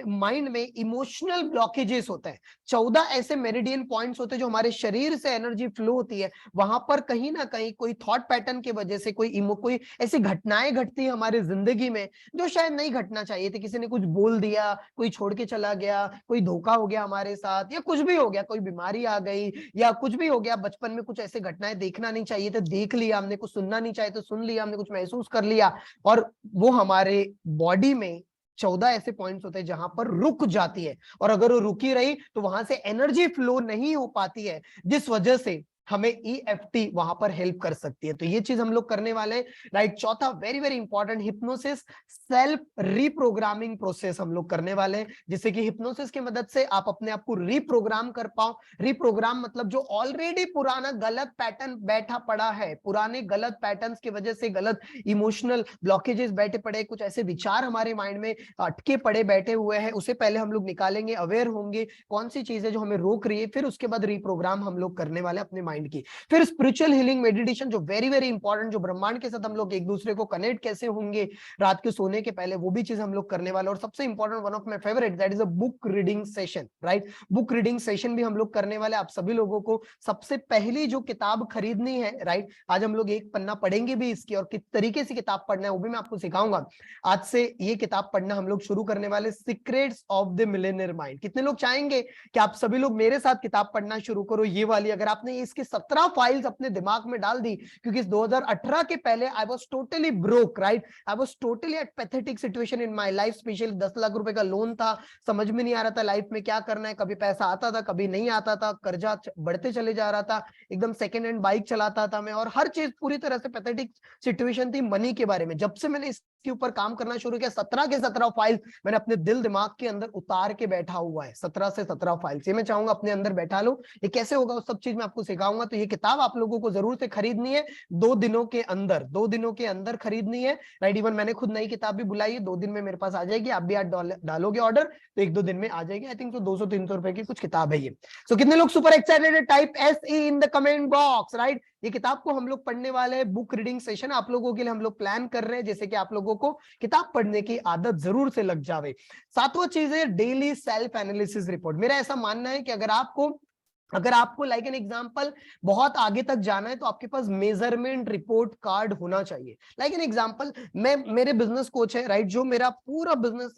माइंड में इमोशनल ब्लॉकेजेस होते हैं। 14 ऐसे मेरिडियन पॉइंट्स होते हैं जो हमारे शरीर से एनर्जी फ्लो होती है, वहां पर कहीं ना कहीं कोई थॉट पैटर्न की वजह से कोई ऐसी घटनाएं घटती है हमारी जिंदगी में जो शायद नहीं घटना चाहिए थी। किसी ने कुछ बोल दिया, कोई छोड़ के चला गया, कोई धोखा हो गया हमारे साथ, या कुछ भी हो गया, कोई बीमारी आ गई, या कुछ भी हो गया। बचपन में कुछ ऐसे घटनाएं देखना नहीं चाहिए थे, देख लिया हमने, कुछ सुनना नहीं चाहिए तो सुन लिया हमने, कुछ महसूस कर लिया, और वो हमारे बॉडी में 14 ऐसे पॉइंट्स होते हैं जहां पर रुक जाती है, और अगर वो रुकी रही तो वहां से एनर्जी फ्लो नहीं हो पाती है, जिस वजह से हमें EFT वहां पर हेल्प कर सकती है। तो ये चीज हम लोग करने वाले हैं। राइट, चौथा very very important, hypnosis self reprogramming process हम लोग करने वाले हैं, जिससे कि हिप्नोसिस की मदद से आप अपने आप को रीप्रोग्राम कर पाओ। रीप्रोग्राम मतलब जो ऑलरेडी पुराना गलत पैटर्न बैठा पड़ा है, पुराने गलत पैटर्न्स की वजह से गलत इमोशनल ब्लॉकेजेस बैठे पड़े, कुछ ऐसे विचार हमारे माइंड में अटके पड़े बैठे हुए हैं, उसे पहले हम लोग निकालेंगे, अवेयर होंगे कौन सी चीज है जो हमें रोक रही है, फिर उसके बाद रीप्रोग्राम हम लोग करने वाले अपने माइंड की। फिर स्पिरिचुअल हीलिंग मेडिटेशन, जो वेरी वेरी इंपॉर्टेंट, जो ब्रह्मांड के साथ हम लोग एक दूसरे को कनेक्ट कैसे होंगे रात के सोने के पहले, वो भी चीज हम लोग करने वाले। और सबसे important, one of my favourite, that is a book reading session. Right, book reading session भी हम लोग करने वाले। आप सभी लोगों को सबसे पहली जो किताब खरीदनी है, राइट, आज हम लोग एक पन्ना पढ़ेंगे भी इसकी, और किस तरीके से किताब पढ़ना है वो भी मैं आपको सिखाऊंगा। आज से ये किताब पढ़ना हम लोग शुरू करने वाले, secrets of the Millionaire mind. कितने लोग चाहेंगे कि आप सभी लोग मेरे साथ किताब पढ़ना शुरू करो, ये वाली? अगर आपने इसकी 17 फाइल्स अपने दिमाग में डाल दी, क्योंकि इस 2018 के पहले I was totally broke. Right, I was totally at pathetic situation in my life. Specially 10 lakh रुपए का लोन था, समझ में नहीं आ रहा था लाइफ में क्या करना है, कभी पैसा आता था कभी नहीं आता था, कर्जा बढ़ते चले जा रहा था, एकदम सेकेंड हैंड बाइक चलाता था मैं, और हर चीज पूरी तरह से पैथेटिक सिचुएशन थी मनी के बारे में। जब से मैंने इसके ऊपर काम करना शुरू किया, 17 के 17 फाइल मैंने अपने दिल दिमाग के अंदर उतार के बैठा हुआ है। 17 से 17 फाइल्स ये मैं चाहूंगा अपने अंदर बैठा लो। ये कैसे होगा, उस सब चीज मैं आपको सिखाऊंगा। चाहूंगा तो ये किताब आप लोगों को जरूर से खरीदनी है, 2 दिनों के अंदर, 2 दिनों के अंदर खरीदनी है, राइट। इवन मैंने खुद नई किताब भी बुलाई है, 2 दिन में मेरे पास आ जाएगी। आप भी आज डालोगे ऑर्डर तो 1-2 दिन में आ जाएगी। आई थिंक तो 200-300 रुपए की कुछ किताब है ये। सो कितने लोग सुपर एक्साइटेड है? Type SE in the comment box, right. ये किताब को हम लोग पढ़ने वाले हैं, बुक रीडिंग सेशन आप लोगों के लिए हम लोग प्लान कर रहे हैं, जैसे कि आप लोगों को किताब पढ़ने की आदत जरूर से लग जावे। 7वां चीज है डेली सेल्फ एनालिसिस रिपोर्ट। मेरा ऐसा मानना है कि अगर आपको लाइक एन एग्जांपल बहुत आगे तक जाना है तो आपके पास मेजरमेंट रिपोर्ट कार्ड होना चाहिए। लाइक एन एग्जांपल, मेरे बिजनेस कोच है, राइट, जो मेरा पूरा बिजनेस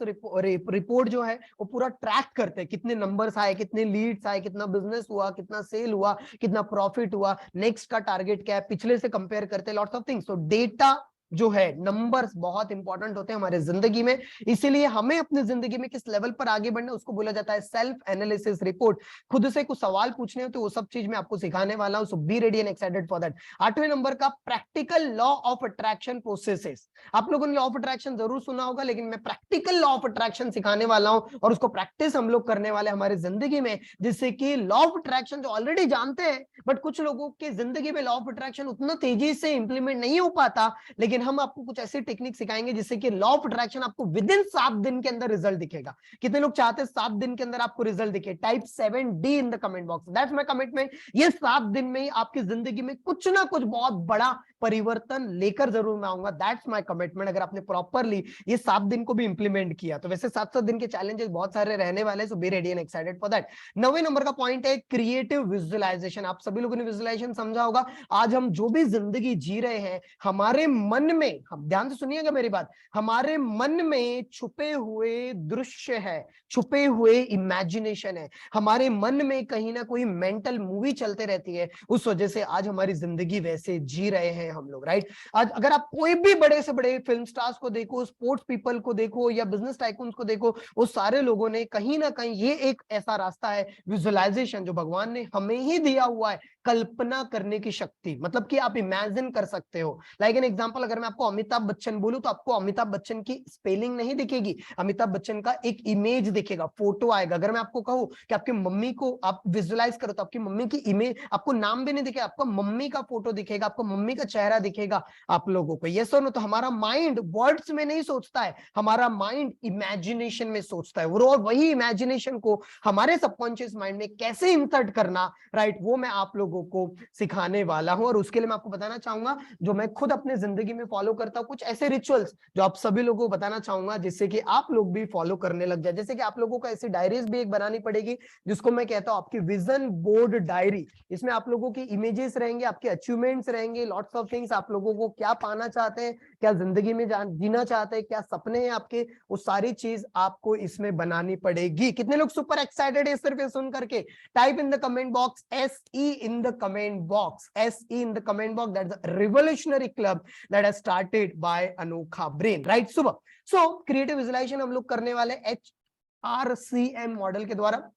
रिपोर्ट जो है वो पूरा ट्रैक करते हैं। कितने नंबर्स आए, कितने लीड्स आए, कितना बिजनेस हुआ, कितना सेल हुआ, कितना प्रॉफिट हुआ, नेक्स्ट का टारगेट क्या है, पिछले से कंपेयर करते हैं, लॉट्स ऑफ थिंग्स। तो डेटा जो है, नंबर्स बहुत इंपॉर्टेंट होते हैं हमारे जिंदगी में, इसीलिए हमें अपनी जिंदगी में किस लेवल पर आगे बढ़ना है उसको बोला जाता है सेल्फ एनालिसिस रिपोर्ट। खुद से कुछ सवाल पूछने हो तो वो सब चीज मैं आपको सिखाने वाला हूं, so be ready and excited for that. 8वें नंबर का practical law of attraction processes. आप लोगों ने लॉ ऑफ अट्रैक्शन जरूर सुना होगा, लेकिन मैं प्रैक्टिकल लॉ ऑफ अट्रैक्शन सिखाने वाला हूं और उसको प्रैक्टिस हम लोग करने वाले हमारे जिंदगी में, जिससे कि लॉ ऑफ अट्रैक्शन जो ऑलरेडी जानते हैं, बट कुछ लोगों की जिंदगी में लॉ ऑफ अट्रैक्शन उतना तेजी से इंप्लीमेंट नहीं हो पाता, लेकिन हम आपको कुछ ऐसी टेक्निक सिखाएंगे जिससे कि लॉ ऑफ अट्रैक्शन आपको विद इन 7 दिन के अंदर रिजल्ट दिखेगा। कितने लोग चाहते हैं 7 दिन के अंदर आपको रिजल्ट दिखे? Type 7D in the comment box. That's my commitment. ये 7 दिन में ही आपकी जिंदगी में कुछ ना कुछ बहुत बड़ा परिवर्तन लेकर जरूर मैं आऊंगा। That's my commitment. अगर आपने प्रॉपरली ये 7 दिन को भी इंप्लीमेंट किया तो वैसे 7-7 दिन के चैलेंजेस बहुत सारे रहने वाले हैं, so be ready and excited for that. 9वें नंबर का पॉइंट है क्रिएटिव विजुअलाइजेशन। आप सभी लोगों ने विजुअलाइजेशन समझा होगा। आज हम जो भी जिंदगी जी रहे हैं, हमारे मन में, हम ध्यान से सुनिएगा मेरी बात, हमारे मन में छुपे हुए दृश्य है, छुपे हुए इमेजिनेशन है, हमारे मन में कहीं ना कोई मेंटल मूवी चलते रहती है, उस वजह से आज हमारी जिंदगी वैसे जी रहे हैं हम लोग, राइट। आज अगर आप कोई भी बड़े से बड़े फिल्म स्टार्स को देखो, स्पोर्ट्स पीपल को देखो या बिजनेस टाइकून्स को देखो, वो सारे लोगों ने कहीं ना कहीं, ये एक ऐसा रास्ता है विजुअलाइजेशन जो भगवान ने हमें ही दिया हुआ है, कल्पना करने की शक्ति, मतलब कि आप इमेजिन कर सकते हो। लाइक एन एग्जांपल, अगर मैं आपको अमिताभ बच्चन बोलूं तो आपको अमिताभ बच्चन की स्पेलिंग नहीं दिखेगी, अमिताभ बच्चन का एक इमेज दिखेगा, फोटो आएगा। अगर मैं आपको कहूं कि आपकी मम्मी को आप विजुअलाइज करो तो आपकी मम्मी की इमेज, आपको नाम भी नहीं दिखेगा, आपको मम्मी का फोटो दिखेगा, आपको मम्मी का चेहरा दिखेगा आप लोगों को। यस और नो? तो हमारा माइंड वर्ड्स में नहीं सोचता है, हमारा माइंड इमेजिनेशन में सोचता है। और वही इमेजिनेशन को हमारे सबकॉन्शियस माइंड में कैसे इंसर्ट करना, राइट, वो मैं आप लोगों को सिखाने वाला हूं। और उसके लिए मैं आपको बताना चाहूंगा जो मैं खुद अपने जिंदगी में फॉलो करता हूं, कुछ ऐसे रिचुअल्स जो आप सभी लोगों को बताना चाहूंगा, जिससे कि आप लोग भी फॉलो करने लग जाए। जैसे कि आप लोगों को ऐसी डायरीज भी एक बनानी पड़ेगी, जिसको मैं कहता हूं आपकी विजन बोर्ड डायरी। इसमें आप लोगों की इमेजेस रहेंगे, आपके अचीवमेंट्स रहेंगे, लॉट्स ऑफ थिंग्स, आप लोगों को क्या पाना चाहते हैं, क्या जिंदगी में जीना चाहते हैं, क्या सपने हैं आपके, वो सारी चीज आपको इसमें बनानी पड़ेगी। कितने लोग सुपर एक्साइटेड है सिर्फ सुन करके? Type in the comment box SE in the comment box, SE in the comment box. That's a revolutionary club that has started by अनोखा ब्रेन, राइट। सुबह सो क्रिएटिव विजुअलाइजेशन हम लोग करने वाले HRCM मॉडल के द्वारा।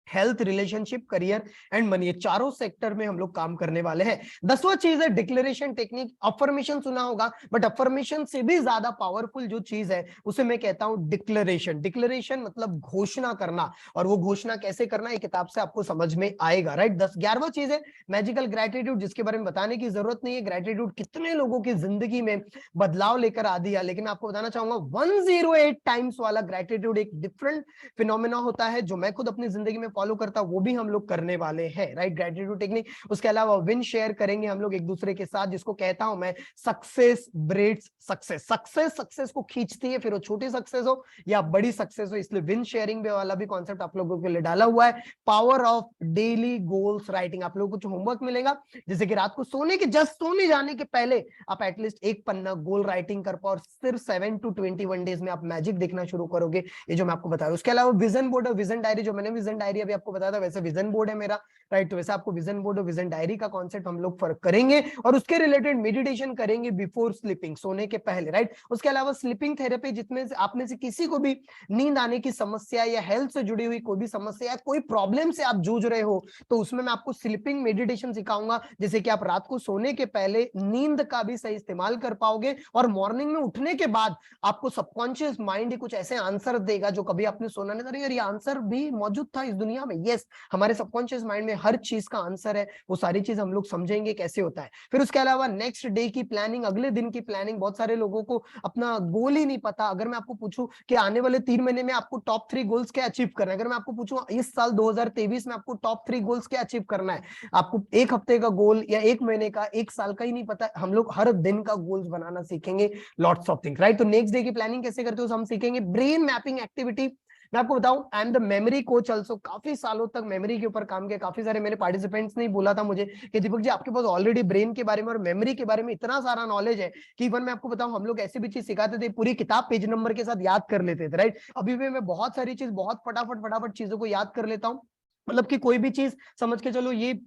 Health, relationship, career and money, ये चारों सेक्टर में हम लोग काम करने वाले हैं। 10वां चीज है डिक्लेरेशन टेक्निक। अफर्मेशन सुना होगा, बट अफर्मेशन से भी ज्यादा पावरफुल जो चीज है उसे मैं कहता हूं डिक्लेरेशन। डिक्लेरेशन मतलब घोषणा करना, और वो घोषणा कैसे करना ये किताब से आपको समझ में आएगा, राइट। 11वां चीज है मैजिकल ग्रेटिट्यूड, जिसके बारे में बताने की जरूरत नहीं है। ग्रेटिट्यूड कितने लोगों की जिंदगी में बदलाव लेकर आ दिया, लेकिन मैं आपको बताना चाहूंगा 108 टाइम्स वाला ग्रेटिट्यूड एक डिफरेंट फिनोमेना होता है, जो मैं खुद अपनी जिंदगी में फॉलो करता, वो भी हम लोग करने वाले हैं, राइट। Gratitude technique. उसके अलावा विन शेयर करेंगे हम लोग एक दूसरे के साथ, जिसको कहता हूं मैं सक्सेस ब्रीड्स सक्सेस। सक्सेस को खींचती है, फिर वो छोटी सक्सेस हो या बड़ी सक्सेस हो, इसलिए विन शेयरिंग वाला भी कॉन्सेप्ट आप लोगों के लिए डाला हुआ है। Power of daily goals writing, आप लोगों को कुछ होमवर्क मिलेगा, जैसे कि रात को सोने जाने के पहले आप एटलीस्ट एक पन्ना गोल राइटिंग कर पाओ, और सिर्फ 7 to 21 डेज में आप मैजिक देखना शुरू करोगे, ये जो मैं आपको बता रहा हूं। उसके अलावा विजन बोर्ड और विजन डायरी, जो मैंने विजन डायरी अभी आपको बताया था, वैसे विजन बोर्ड है मेरा, राइट। तो वैसे आपको विजन बोर्ड और विजन डायरी का कॉन्सेप्ट हम लोग फर्क करेंगे, और उसके रिलेटेड मेडिटेशन करेंगे बिफोर स्लीपिंग, सोने के पहले, राइट। उसके अलावा स्लीपिंग थेरेपी, जिसमें आप में से किसी को भी नींद आने की समस्या या हेल्थ से जुड़ी हुई कोई भी समस्या, कोई प्रॉब्लम से आप जूझ रहे हो, तो उसमें मैं आपको स्लीपिंग मेडिटेशन सिखाऊंगा, जैसे कि आप रात को सोने के पहले नींद का भी सही इस्तेमाल कर पाओगे, और मॉर्निंग में उठने के बाद आपको सबकॉन्शियस माइंड ही कुछ ऐसे आंसर देगा जो कभी आपने सुना नहीं था, यार ये आंसर भी मौजूद था इस दुनिया में। यस, हमारे सबकॉन्शियस माइंड में हर चीज का आंसर है, वो सारी चीज हम लोग समझेंगे कैसे होता है। फिर उसके अलावा नेक्स्ट डे की प्लानिंग, अगले दिन की प्लानिंग। बहुत सारे लोगों को अपना गोल ही नहीं पता। अगर मैं आपको पूछूं कि आने वाले 3 महीने में आपको टॉप 3 गोल्स क्या अचीव करना है, अगर मैं आपको पूछूं इस साल 2023 में आपको टॉप 3 गोल्स क्या अचीव करना है, आपको एक हफ्ते का गोल या 1 महीने का, 1 साल का ही नहीं पता। हम लोग हर दिन का गोल्स बनाना सीखेंगे, लॉट्स ऑफ थिंग्स, राइट। तो नेक्स्ट डे की प्लानिंग कैसे करते हो हम सीखेंगे। ब्रेन मैपिंग एक्टिविटी, मैं आपको बताऊं I am the memory coach also. काफी सालों तक मेमोरी के ऊपर काम किया। काफी सारे मेरे पार्टिसिपेंट्स ने बोला था मुझे कि दीपक जी आपके पास ऑलरेडी ब्रेन के बारे में और मेमोरी के बारे में इतना सारा नॉलेज है कि इवन मैं आपको बताऊं हम लोग ऐसी भी चीज सिखाते थे, पूरी किताब पेज नंबर के साथ याद कर लेते थे, राइट। अभी भी मैं बहुत सारी चीज बहुत फटाफट चीजों को याद कर लेता हूँ। मतलब कि कोई भी चीज समझ के चलो, ये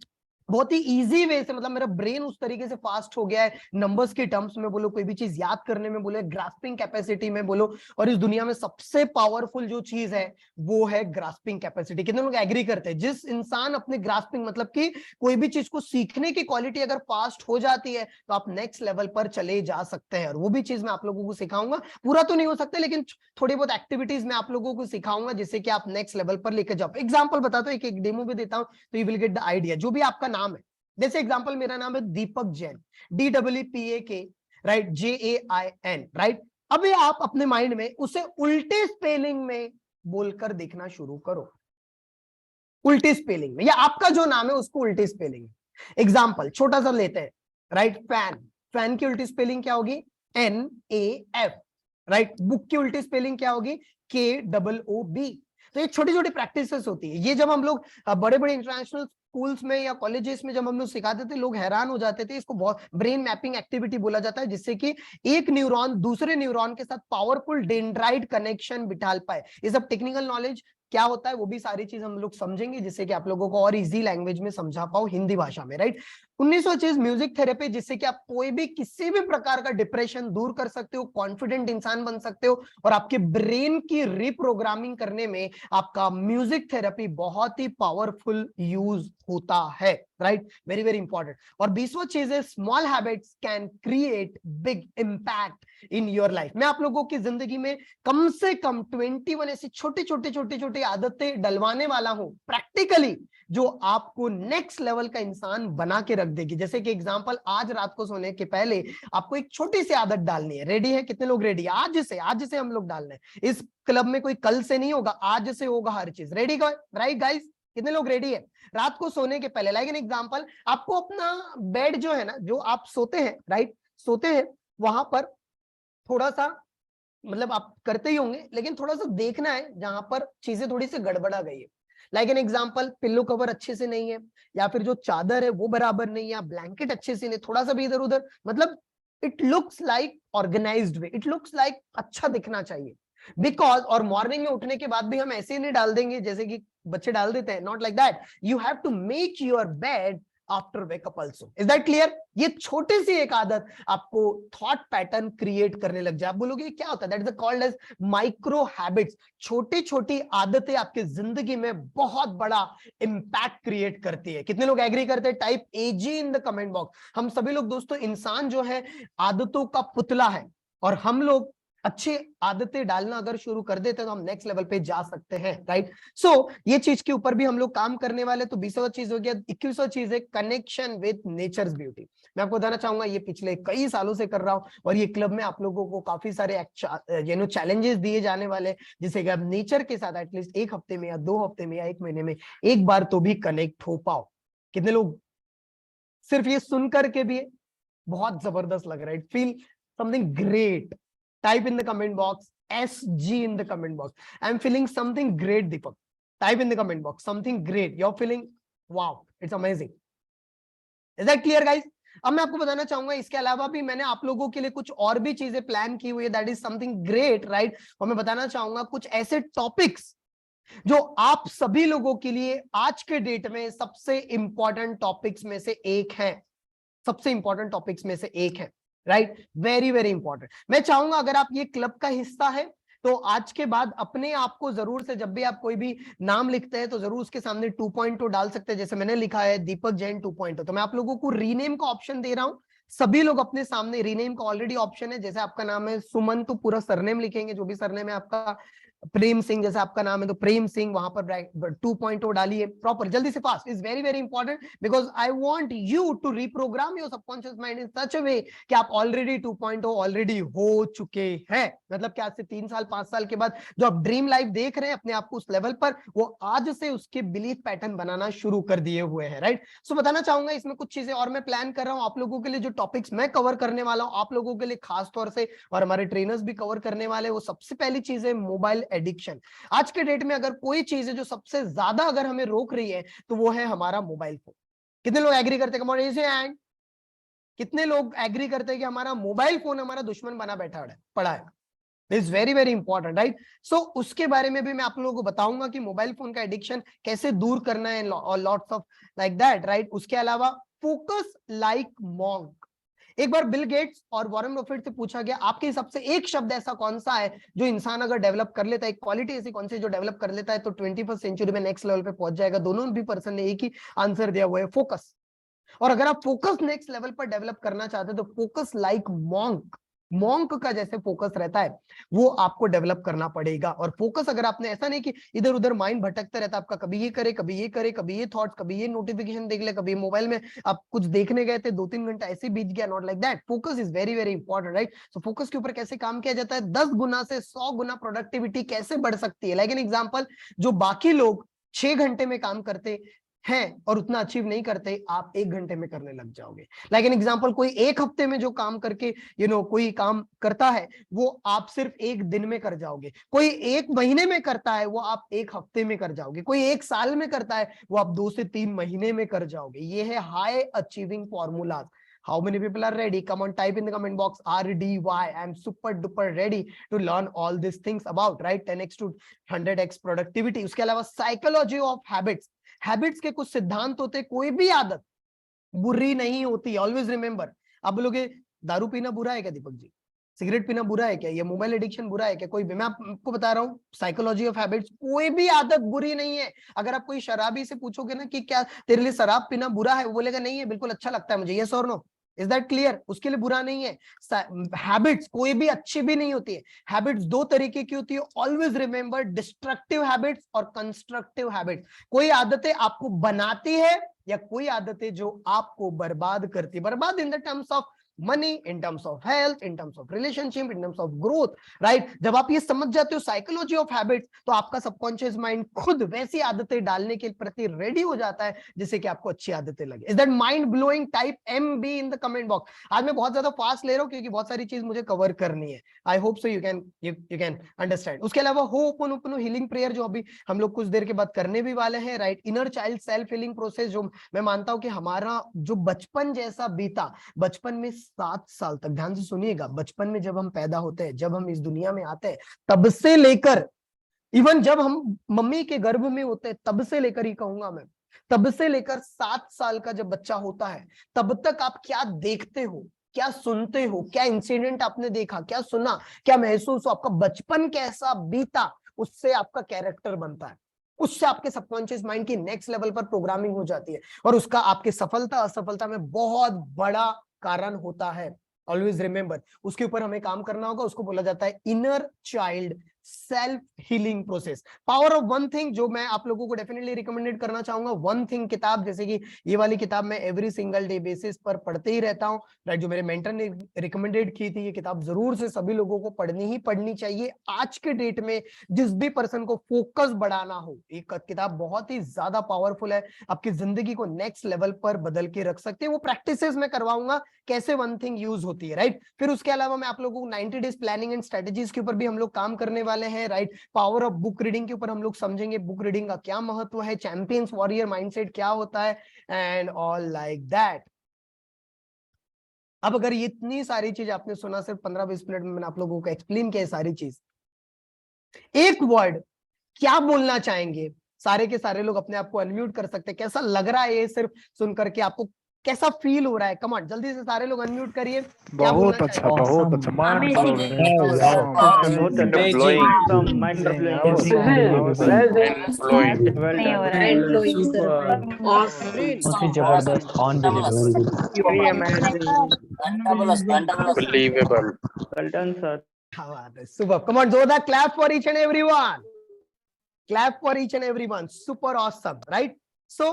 बहुत ही इजी वे से, मतलब मेरा ब्रेन उस तरीके से फास्ट हो गया है, नंबर्स के टर्म्स में बोलो, कोई भी चीज याद करने में बोलो, ग्रास्पिंग कैपेसिटी में बोलो। और इस दुनिया में सबसे पावरफुल जो चीज है वो है ग्रास्पिंग कैपेसिटी। कितने लोग एग्री करते हैं? जिस इंसान अपने ग्रास्पिंग, मतलब कि कोई भी चीज को सीखने की क्वालिटी अगर फास्ट हो जाती है तो आप नेक्स्ट लेवल पर चले जा सकते हैं। और वो भी चीज मैं आप लोगों को सिखाऊंगा। पूरा तो नहीं हो सकता, लेकिन थोड़ी बहुत एक्टिविटीज मैं आप लोगों को सिखाऊंगा जिससे कि आप नेक्स्ट लेवल पर लेकर जाओ। एग्जाम्पल बताता हूँ, एक डेमो भी देता हूँ तो you will get the idea. जो भी आपका नाम है, जैसे एग्जांपल मेरा नाम है Deepak Jain, DPPAK, right, JAIN, right. अभी आप अपने माइंड में उसे उल्टे स्पेलिंग में बोलकर देखना शुरू करो, उल्टे स्पेलिंग में, या आपका जो नाम है उसको उल्टे स्पेलिंग में। एग्जांपल छोटा सा लेते हैं, राइट। फैन, फैन की उल्टी स्पेलिंग क्या होगी? NAF, right. बुक की उल्टी स्पेलिंग क्या होगी? KOOB। तो ये छोटी छोटी प्रैक्टिसेस होती है। ये जब हम लोग बड़े बड़े इंटरनेशनल स्कूल्स में या कॉलेजेस में जब हम लोग सिखाते थे, लोग हैरान हो जाते थे। इसको बहुत ब्रेन मैपिंग एक्टिविटी बोला जाता है, जिससे कि एक न्यूरॉन दूसरे न्यूरॉन के साथ पावरफुल डेंड्राइट कनेक्शन बिठा पाए। ये सब टेक्निकल नॉलेज क्या होता है वो भी सारी चीज हम लोग समझेंगे, जिससे कि आप लोगों को और इजी लैंग्वेज में समझा पाओ, हिंदी भाषा में, राइट। 1900 चीज म्यूजिक थेरेपी, जिससे कि आप कोई भी किसी भी प्रकार का डिप्रेशन दूर कर सकते हो, कॉन्फिडेंट इंसान बन सकते हो। और आपके ब्रेन की रिप्रोग्रामिंग करने में आपका म्यूजिक थेरेपी बहुत ही पावरफुल यूज होता है, राइट। Very very important. और 20वां चीज है small habits can create big impact in your life. मैं आप लोगों की जिंदगी में कम से कम 21 ऐसी छोटी छोटी आदतें डलवाने वाला हूं प्रैक्टिकली, जो आपको नेक्स्ट लेवल का इंसान बना के रख देगी। जैसे कि एग्जांपल, आज रात को सोने के पहले आपको एक छोटी सी आदत डालनी है। रेडी है? कितने लोग रेडी? आज से हम लोग डालना है। इस क्लब में कोई कल से नहीं होगा, आज से होगा हर चीज। Ready right guys? कितने लोग रेडी है? रात को सोने के पहले, लाइक एन एग्जांपल, आपको अपना बेड जो है ना, जो आप सोते हैं, राइट, सोते हैं वहां पर थोड़ा सा, मतलब आप करते ही होंगे, लेकिन थोड़ा सा देखना है जहां पर चीजें थोड़ी सी गड़बड़ा गई है। Like an example, pillow cover अच्छे से नहीं है, या फिर जो चादर है वो बराबर नहीं है, या ब्लैंकेट अच्छे से नहीं, थोड़ा सा भी इधर उधर, मतलब it looks like organised way, it looks like अच्छा दिखना चाहिए। बिकॉज, और मॉर्निंग में उठने के बाद भी हम ऐसे ही नहीं डाल देंगे जैसे कि बच्चे डाल देते हैं, not like that. You have to make your bed after wake up also. Is that clear? ये छोटी सी एक आदत आपको थॉट पैटर्न क्रिएट करने लग जाए। आप बोलोगे क्या होता है? That is called as micro habits. छोटी छोटी आदतें आपकी जिंदगी में बहुत बड़ा इंपैक्ट क्रिएट करती है। कितने लोग एग्री करते हैं? Type AG in the comment box. हम सभी लोग दोस्तों, इंसान जो है आदतों का पुतला है, और हम लोग अच्छी आदतें डालना अगर शुरू कर देते हैं तो हम नेक्स्ट लेवल पे जा सकते हैं, राइट। सो ये चीज के ऊपर भी हम लोग काम करने वाले। तो 20वां चीज हो गया। 21वां चीज है कनेक्शन विद नेचर्स ब्यूटी। मैं आपको बताना चाहूंगा, ये पिछले कई सालों से कर रहा हूं, और ये क्लब में आप लोगों को काफी सारे चैलेंजेस दिए जाने वाले, जिससे कि आप नेचर के साथ एटलीस्ट एक हफ्ते में या 2 हफ्ते में या 1 महीने में एक बार तो भी कनेक्ट हो पाओ। कितने लोग सिर्फ ये सुनकर के भी बहुत जबरदस्त लग रहा है? Feel something great. Type in the comment box SG in the comment box. I'm feeling something great, Deepak. Type in the comment box something great. You're feeling wow, it's amazing. Is that clear, guys? अब मैं आपको बताना चाहूंगा, इसके अलावा भी मैंने आप लोगों के लिए कुछ और भी चीजें प्लान की हुई है, that is something great, right. और मैं बताना चाहूंगा कुछ ऐसे टॉपिक्स जो आप सभी लोगों के लिए आज के डेट में सबसे इंपॉर्टेंट टॉपिक्स में से एक है, सबसे इंपॉर्टेंट टॉपिक्स में से एक है, राइट। Very very important. मैं चाहूंगा अगर आप ये क्लब का हिस्सा है तो आज के बाद अपने आप को जरूर से, जब भी आप कोई भी नाम लिखते हैं तो जरूर उसके सामने 2.0 डाल सकते हैं। जैसे मैंने लिखा है दीपक जैन 2.0, तो मैं आप लोगों को रीनेम का ऑप्शन दे रहा हूं। सभी लोग अपने सामने रीनेम का ऑलरेडी ऑप्शन है। जैसे आपका नाम है सुमन, तो पूरा सरनेम लिखेंगे, जो भी सरनेम है आपका, प्रेम सिंह, जैसे आपका नाम है तो प्रेम सिंह, वहां पर 2.0 डालिए प्रॉपर, जल्दी से fast, is very very important, because I want you to reprogram your subconscious mind in such a way कि आप ऑलरेडी 2.0 ऑलरेडी हो चुके हैं। मतलब कि आज से 3 साल 5 साल के बाद जो आप ड्रीम लाइफ देख रहे हैं अपने आप को उस लेवल पर, वो आज से उसके बिलीफ पैटर्न बनाना शुरू कर दिए हुए हैं, राइट। सो बताना चाहूंगा इसमें कुछ चीजें और मैं प्लान कर रहा हूं आप लोगों के लिए, जो टॉपिक्स मैं कवर करने वाला हूं आप लोगों के लिए खास तौर से, और हमारे ट्रेनर्स भी कवर करने वाले। वो सबसे पहली चीज है मोबाइल एडिक्शन। आज के डेट में अगर कोई चीज है जो सबसे ज्यादा अगर हमें रोक रही है तो वो है हमारा मोबाइल फोन। कितने लोग एग्री करते हैं? कितने लोग एग्री करते हैं कि हमारा मोबाइल फोन हमारा दुश्मन बना बैठा पड़ा है? Is very very important, right. So उसके बारे में भी मैं आप लोगों को बताऊंगा कि मोबाइल फोन का एडिक्शन कैसे दूर करना है, और lots of like that, right. उसके अलावा फोकस लाइक मॉन्क। एक बार बिल गेट्स और वॉरेन बफेट से पूछा गया आपके हिसाब से एक शब्द ऐसा कौन सा है जो इंसान अगर डेवलप कर लेता है, एक क्वालिटी ऐसी कौन सी जो डेवलप कर लेता है तो 21st सेंचुरी में नेक्स्ट लेवल पे पहुंच जाएगा। दोनों भी पर्सन ने एक ही आंसर दिया हुआ है, फोकस। और अगर आप फोकस नेक्स्ट लेवल पर डेवलप करना चाहते हैं तो फोकस लाइक मॉन्क, मॉन्क का जैसे फोकस रहता है वो आपको डेवलप करना पड़ेगा। और फोकस अगर आपने, ऐसा नहीं कि इधर उधर माइंड भटकता रहता आपका, कभी ये करे कभी ये करे, कभी ये थॉट्स, कभी ये नोटिफिकेशन देख ले, कभी मोबाइल में आप कुछ देखने गए थे 2-3 घंटा ऐसे बीत गया, not like that. Focus is very very important, right. So focus के ऊपर कैसे काम किया जाता है, 10 गुना से 100 गुना प्रोडक्टिविटी कैसे बढ़ सकती है। लाइक एन एग्जांपल, जो बाकी लोग 6 घंटे में काम करते हैं और उतना अचीव नहीं करते, आप 1 घंटे में करने लग जाओगे। लाइक एन एग्जांपल, कोई 1 हफ्ते में जो काम करके कोई काम करता है वो आप सिर्फ 1 दिन में कर जाओगे। कोई 1 महीने में करता है वो आप 1 हफ्ते में कर जाओगे। कोई 1 साल में करता है वो आप 2 से 3 महीने में कर जाओगे। ये है high achieving formulas. How many people are ready? Come on, type in the comment box RDY. I'm super duper ready to learn all these things about, right? 10x to 100x productivity. उसके अलावा psychology of habits. हैबिट्स के कुछ सिद्धांत होते हैं। कोई भी आदत बुरी नहीं होती, ऑलवेज रिमेंबर। आप बोलोगे दारू पीना बुरा है क्या दीपक जी? सिगरेट पीना बुरा है क्या? ये मोबाइल एडिक्शन बुरा है क्या? कोई भी, मैं आपको बता रहा हूँ साइकोलॉजी ऑफ हैबिट्स, कोई भी आदत बुरी नहीं है। अगर आप कोई शराबी से पूछोगे ना कि क्या तेरे लिए शराब पीना बुरा है, वो बोलेगा नहीं है, बिल्कुल अच्छा लगता है मुझे, यस और नो। Is that clear? उसके लिए बुरा नहीं है। हैबिट्स कोई भी अच्छी भी नहीं होती है। हैबिट्स 2 तरीके की होती है, ऑलवेज रिमेंबर, डिस्ट्रक्टिव हैबिट्स और कंस्ट्रक्टिव हैबिट्स। कोई आदतें आपको बनाती है या कोई आदतें जो आपको बर्बाद करती है। बर्बाद in the terms of money, in terms of health, in terms of relationship, in terms of growth, right. जब आप ये समझ जाते हो साइकोलॉजी ऑफ हैबिट्स, तो आपका सबकॉन्शियस माइंड खुद वैसी आदतें डालने के प्रति रेडी हो जाता है जिससे कि आपको अच्छी आदतें लगे। Is that mind blowing? Type MB in the comment box. आज मैं बहुत ज्यादा फास्ट ले रहा हूँ क्योंकि बहुत सारी चीज मुझे कवर करनी है। I hope so you can understand. उसके अलावा होपोनोपोनो हीलिंग प्रेयर जो अभी हम लोग कुछ देर के बाद करने भी वाले हैं, right. Inner child self healing process, जो मैं मानता हूं कि हमारा जो बचपन जैसा बीता, बचपन में 7 साल तक, ध्यान से सुनिएगा, बचपन में जब हम पैदा होते हैं, जब हम इस दुनिया में आते हैं, तब से लेकर इवन जब हम मम्मी के गर्भ में होते हैं, तब से लेकर ही कहूंगा मैं, तब से लेकर 7 साल का जब बच्चा होता है, तब तक आप क्या देखते हो, क्या सुनते हो, क्या इंसिडेंट आपने देखा, क्या सुना, क्या महसूस हो, आपका बचपन कैसा बीता, उससे आपका कैरेक्टर बनता है। उससे आपके सबकॉन्शियस माइंड की नेक्स्ट लेवल पर प्रोग्रामिंग हो जाती है और उसका आपके सफलता असफलता में बहुत बड़ा कारण होता है। ऑलवेज रिमेंबर, उसके ऊपर हमें काम करना होगा। उसको बोला जाता है inner child self healing process. Power of one thing, जो मैं आप लोगों को डेफिनेटली रिकमेंडेड करना चाहूंगा, वन थिंग किताब, जैसे कि ये वाली किताब मैं एवरी सिंगल डे बेसिस पर पढ़ते ही रहता हूँ, राइट। जो मेरे मेंटर ने रिकमेंडेड की थी, ये किताब जरूर से सभी लोगों को पढ़नी ही पढ़नी चाहिए। आज के डेट में जिस भी पर्सन को फोकस बढ़ाना हो, एक किताब बहुत ही ज्यादा पावरफुल है, आपकी जिंदगी को नेक्स्ट लेवल पर बदल के रख सकते हैं। वो प्रैक्टिसेस मैं करवाऊंगा कैसे वन थिंग यूज होती है, राइट। फिर उसके अलावा मैं आप लोगों को 90 डेज प्लानिंग एंड स्ट्रेटेजीज के ऊपर भी हम लोग काम करने वाले हैं, right. Power of book reading के ऊपर हम लोग समझेंगे, बुक रीडिंग का क्या महत्व है, चैंपियंस वॉरियर माइंडसेट क्या होता है, एंड ऑल लाइक दैट। अब अगर ये इतनी सारी चीज आपने सुना, सिर्फ 15-20 मिनट में मैंने आप लोगों को एक्सप्लेन किया सारी चीज, एक वर्ड क्या बोलना चाहेंगे? सारे के सारे लोग अपने आप को अनम्यूट कर सकते हैं। कैसा लग रहा है ये सिर्फ सुन करके? आपको कैसा फील हो रहा है? कम ऑन, जल्दी से सारे लोग अनम्यूट करिए। क्या बहुत बोलना अच्छा, बहुत अच्छा, माइंड जबरदस्त, अनबिलीवेबल। well done sir. क्या बात है, सुपर, कम ऑन, जोरदार clap for each and everyone, clap for each and everyone, super awesome, right. So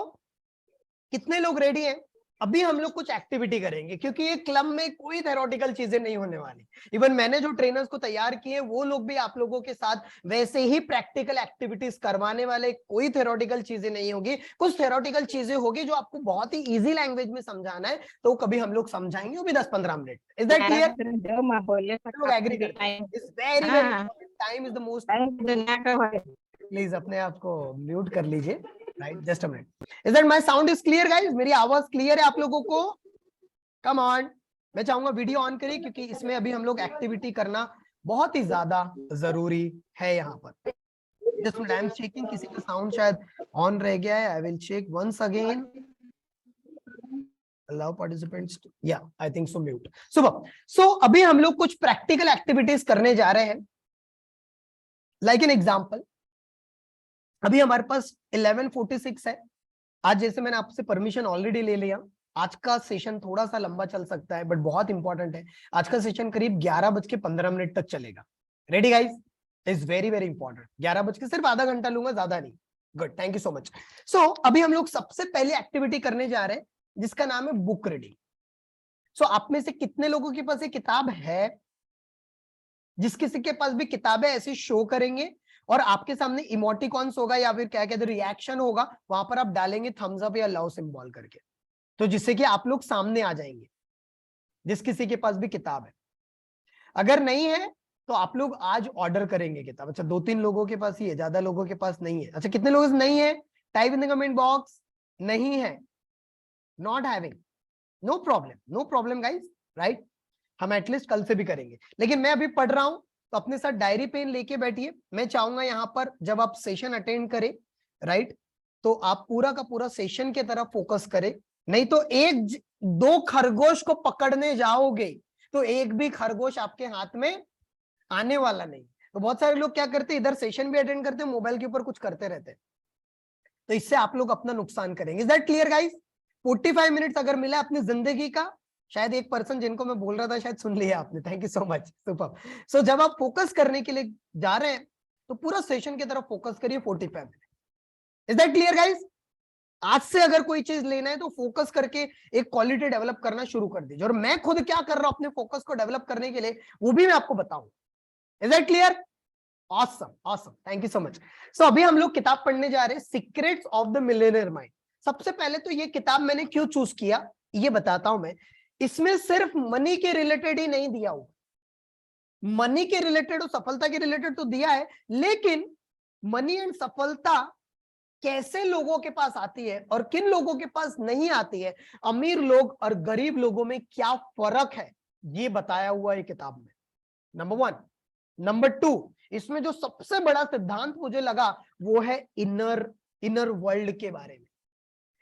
कितने लोग रेडी हैं? अभी हम लोग कुछ एक्टिविटी करेंगे, क्योंकि ये क्लब में कोई थेरोटिकल चीजें नहीं होने वाली। इवन मैंने जो ट्रेनर्स को तैयार किए वो लोग भी आप लोगों के साथ वैसे ही प्रैक्टिकल एक्टिविटीज करवाने वाले, कोई थेरोटिकल चीजें नहीं होगी। कुछ थेरोटिकल चीजें होगी जो आपको बहुत ही इजी लैंग्वेज में समझाना है, तो कभी हम लोग समझाएंगे, वो भी 10-15 मिनट। Is that clear? लोग एग्री करते हैं? It's very very important, time is the most. Please अपने आप को म्यूट कर लीजिए, right, just a minute. Is that my sound is clear guys? मेरी आवाज क्लियर है आप लोगों को? कम ऑन। मैं चाहूंगा वीडियो ऑन करिए, क्योंकि इसमें अभी हम लोग एक्टिविटी करना बहुत ही ज्यादा जरूरी है यहाँ पर। Just minute, I am checking, किसी का साउंड शायद ऑन रह गया है। I will check once again. allow participants to, yeah, I think so, mute. So अभी हम लोग कुछ प्रैक्टिकल एक्टिविटीज करने जा रहे हैं। लाइक एन एग्जांपल, अभी हमारे पास 11:46 है। आज जैसे मैंने आपसे परमिशन ऑलरेडी ले लिया, आज का सेशन थोड़ा सा लंबा चल सकता है, बट बहुत इंपॉर्टेंट है। आज का सेशन करीब 11:15 तक चलेगा। Ready guys? Is very very important. 11 बज के सिर्फ आधा घंटा लूंगा, ज्यादा नहीं। Good, thank you so much. So अभी हम लोग सबसे पहले एक्टिविटी करने जा रहे हैं, जिसका नाम है बुक रीडिंग। सो आप में से कितने लोगों के पास ये किताब है? जिस किसी के पास भी किताबें ऐसी शो करेंगे और आपके सामने इमोटिकॉन्स होगा या फिर क्या कहते हैं रिएक्शन होगा, वहां पर आप डालेंगे थम्स अप या लव सिंबल करके, तो जिससे कि आप लोग सामने आ जाएंगे, जिस किसी के पास भी किताब है। अगर नहीं है तो आप लोग आज ऑर्डर करेंगे किताब। अच्छा, 2-3 लोगों के पास ही है, ज्यादा लोगों के पास नहीं है। अच्छा, कितने लोगों से नहीं है? Type in the comment box. नहीं है, not having, no problem, no problem guys, right. हम एटलीस्ट कल से भी करेंगे, लेकिन मैं अभी पढ़ रहा हूं, तो अपने साथ डायरी पेन लेके बैठिए। मैं चाहूंगा यहाँ पर जब आप सेशन अटेंड करें, राइट, तो आप पूरा का पूरा सेशन की तरफ फोकस करें। नहीं तो 1-2 खरगोश को पकड़ने जाओगे तो एक भी खरगोश आपके हाथ में आने वाला नहीं। तो बहुत सारे लोग क्या करते हैं, इधर सेशन भी अटेंड करते हैं, मोबाइल के ऊपर कुछ करते रहते हैं, तो इससे आप लोग अपना नुकसान करेंगे। Is that clear guys? 45 minutes अगर मिला अपनी जिंदगी का, शायद एक पर्सन जिनको मैं बोल रहा था शायद सुन लिया आपने, thank you so much, super. So जब आप फोकस करने के लिए जा रहे हैं तो पूरा सेशन की तरफ फोकस करिए 45 minute. Is that clear guys? आज से अगर कोई चीज लेना है तो फोकस करके एक क्वालिटी डेवलप करना शुरू कर दीजिए, और मैं खुद क्या कर रहा हूं अपने फोकस को डेवलप करने के लिए वो भी मैं आपको बताऊंगा। Is that clear? Awesome, awesome, thank you so much. So अभी हम लोग किताब पढ़ने जा रहे हैं, secrets of the millionaire mind. सबसे पहले तो ये किताब मैंने क्यों चूज किया ये बताता हूं मैं। इसमें सिर्फ मनी के रिलेटेड ही नहीं दिया हुआ, मनी के रिलेटेड और सफलता के रिलेटेड तो दिया है, लेकिन मनी एंड सफलता कैसे लोगों के पास आती है और किन लोगों के पास नहीं आती है, अमीर लोग और गरीब लोगों में क्या फर्क है, ये बताया हुआ है किताब में। नंबर 1। नंबर 2, इसमें जो सबसे बड़ा सिद्धांत मुझे लगा वो है इनर वर्ल्ड के बारे में।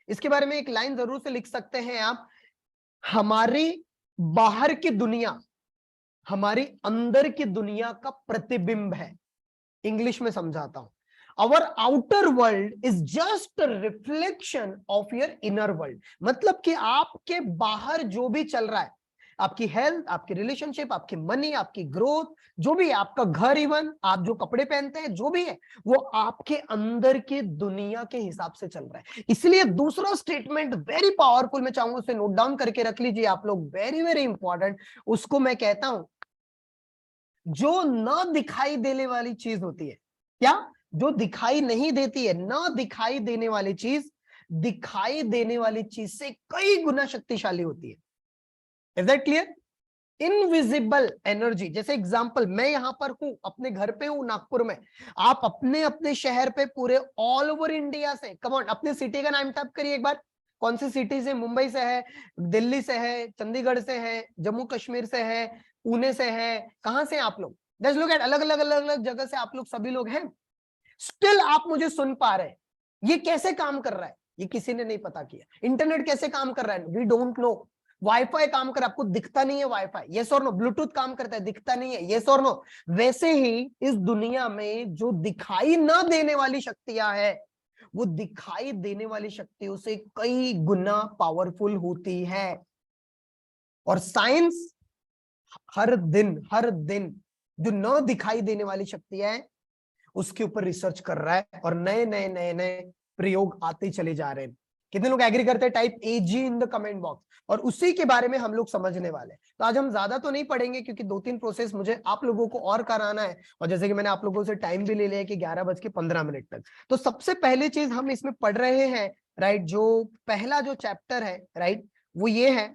इसके बारे में एक लाइन जरूर से लिख सकते हैं आप, हमारी बाहर की दुनिया हमारी अंदर की दुनिया का प्रतिबिंब है। इंग्लिश में समझाता हूं, our outer world is just reflection of your inner world. मतलब कि आपके बाहर जो भी चल रहा है, आपकी हेल्थ, आपकी रिलेशनशिप, आपकी मनी, आपकी ग्रोथ, जो भी है, आपका घर, इवन आप जो कपड़े पहनते हैं, जो भी है, वो आपके अंदर की दुनिया के हिसाब से चल रहा है। इसलिए दूसरा स्टेटमेंट वेरी पावरफुल, मैं चाहूंगा उसे नोट डाउन करके रख लीजिए आप लोग, वेरी वेरी इंपॉर्टेंट। उसको मैं कहता हूं, जो न दिखाई देने वाली चीज होती है, क्या? जो दिखाई नहीं देती है, न दिखाई देने वाली चीज दिखाई देने वाली चीज से कई गुना शक्तिशाली होती है। Is that clear? Invisible energy, जैसे एग्जांपल, मैं यहां पर हूं, अपने घर पे हूं नागपुर में, आप अपने अपने शहर पे पूरे ऑल ओवर इंडिया से, कम ऑन, अपने सिटी का नाम टाइप करिए एक बार। कौन सी सिटी से? मुंबई से है, दिल्ली से है, चंडीगढ़ से है, जम्मू कश्मीर से है, पुणे से है, कहां से आप लोग? जस्ट लुक एट, अलग अलग अलग अलग जगह से आप लोग सभी लोग हैं, स्टिल आप मुझे सुन पा रहे हैं। ये कैसे काम कर रहा है? ये किसी ने नहीं पता किया। इंटरनेट कैसे काम कर रहा है? We don't know. वाईफाई काम कर, आपको दिखता नहीं है वाईफाई, यस और नो? ब्लूटूथ काम करता है, दिखता नहीं है, यस और नो? वैसे ही इस दुनिया में जो दिखाई ना देने वाली शक्तियां हैं, वो दिखाई देने वाली शक्तियों से कई गुना पावरफुल होती है। और साइंस हर दिन जो न दिखाई देने वाली शक्तियां हैं उसके ऊपर रिसर्च कर रहा है और नए नए नए नए प्रयोग आते चले जा रहे हैं। कितने लोग एग्री करते हैं? Type AG in the comment box. और उसी के बारे में हम लोग समझने वाले हैं। तो आज हम ज्यादा तो नहीं पढ़ेंगे क्योंकि 2-3 प्रोसेस मुझे आप लोगों को और कराना है, और जैसे कि मैंने आप लोगों से टाइम भी ले लिया कि 11:15 तक। तो सबसे पहले चीज हम इसमें पढ़ रहे हैं, राइट, जो पहला जो चैप्टर है, राइट, वो ये है,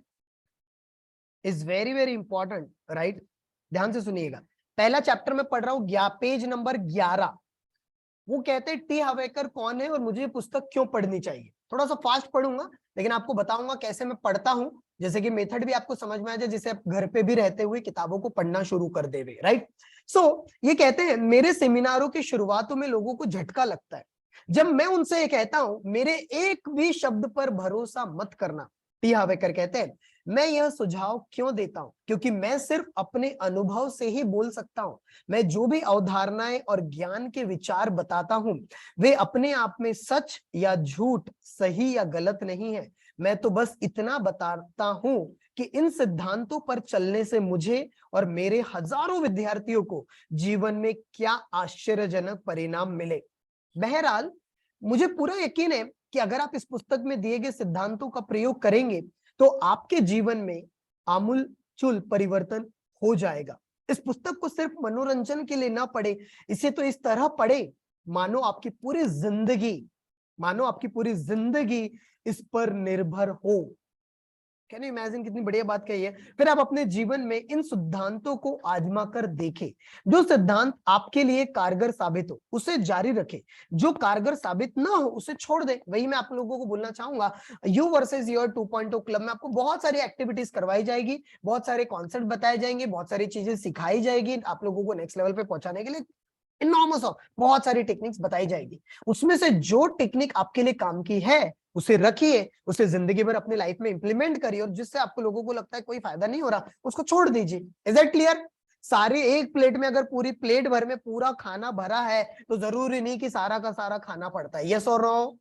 is very very important, right, ध्यान से सुनिएगा। पहला चैप्टर में पढ़ रहा हूं, पेज नंबर 11। वो कहते हैं टी हवेकर कौन है और मुझे ये पुस्तक क्यों पढ़नी चाहिए। थोड़ा सा फास्ट पढ़ूंगा लेकिन आपको बताऊंगा कैसे मैं पढ़ता हूं, जैसे कि मेथड भी आपको समझ में आ जाए, जिससे आप घर पे भी रहते हुए किताबों को पढ़ना शुरू कर देवे, राइट। सो ये कहते हैं मेरे सेमिनारों की शुरुआतों में लोगों को झटका लगता है जब मैं उनसे ये कहता हूं मेरे एक भी शब्द पर भरोसा मत करना। टी हावेकर कहते हैं मैं यह सुझाव क्यों देता हूं क्योंकि मैं सिर्फ अपने अनुभव से ही बोल सकता हूं। मैं जो भी अवधारणाएं और ज्ञान के विचार बताता हूं वे अपने आप में सच या झूठ, सही या गलत नहीं है। मैं तो बस इतना बताता हूं कि इन सिद्धांतों पर चलने से मुझे और मेरे हजारों विद्यार्थियों को जीवन में क्या आश्चर्यजनक परिणाम मिले। बहरहाल मुझे पूरा यकीन है कि अगर आप इस पुस्तक में दिए गए सिद्धांतों का प्रयोग करेंगे तो आपके जीवन में आमूलचूल परिवर्तन हो जाएगा। इस पुस्तक को सिर्फ मनोरंजन के लिए ना पढ़े, इसे तो इस तरह पढ़े मानो आपकी पूरी जिंदगी इस पर निर्भर हो। कैन यू इमेजिन कितनी बढ़िया बात कही है। फिर आप अपने जीवन में इन सिद्धांतों को आजमा कर देखें। जो सिद्धांत आपके लिए कारगर साबित हो उसे जारी रखें, जो कारगर साबित ना हो उसे छोड़ दें। वही मैं आप लोगों को बोलना चाहूंगा, यू वर्सेस योर 2.0 क्लब में आपको बहुत सारी एक्टिविटीज करवाई जाएगी, बहुत सारे कॉन्सेप्ट बताए जाएंगे, बहुत सारी चीजें सिखाई जाएगी, आप लोगों को नेक्स्ट लेवल पे पहुंचाने के लिए इनॉर्मस ऑफ बहुत सारी टेक्निक्स बताई जाएगी। उसमें से जो टेक्निक आपके लिए काम की है उसे रखिए, उसे जिंदगी भर अपनी लाइफ में इंप्लीमेंट करिए, और जिससे आपको लोगों को लगता है कोई फायदा नहीं हो रहा उसको छोड़ दीजिए। Is that clear? सारी एक प्लेट में अगर पूरी प्लेट भर में पूरा खाना भरा है तो जरूरी नहीं कि सारा का सारा खाना पड़ता है। यस और नो?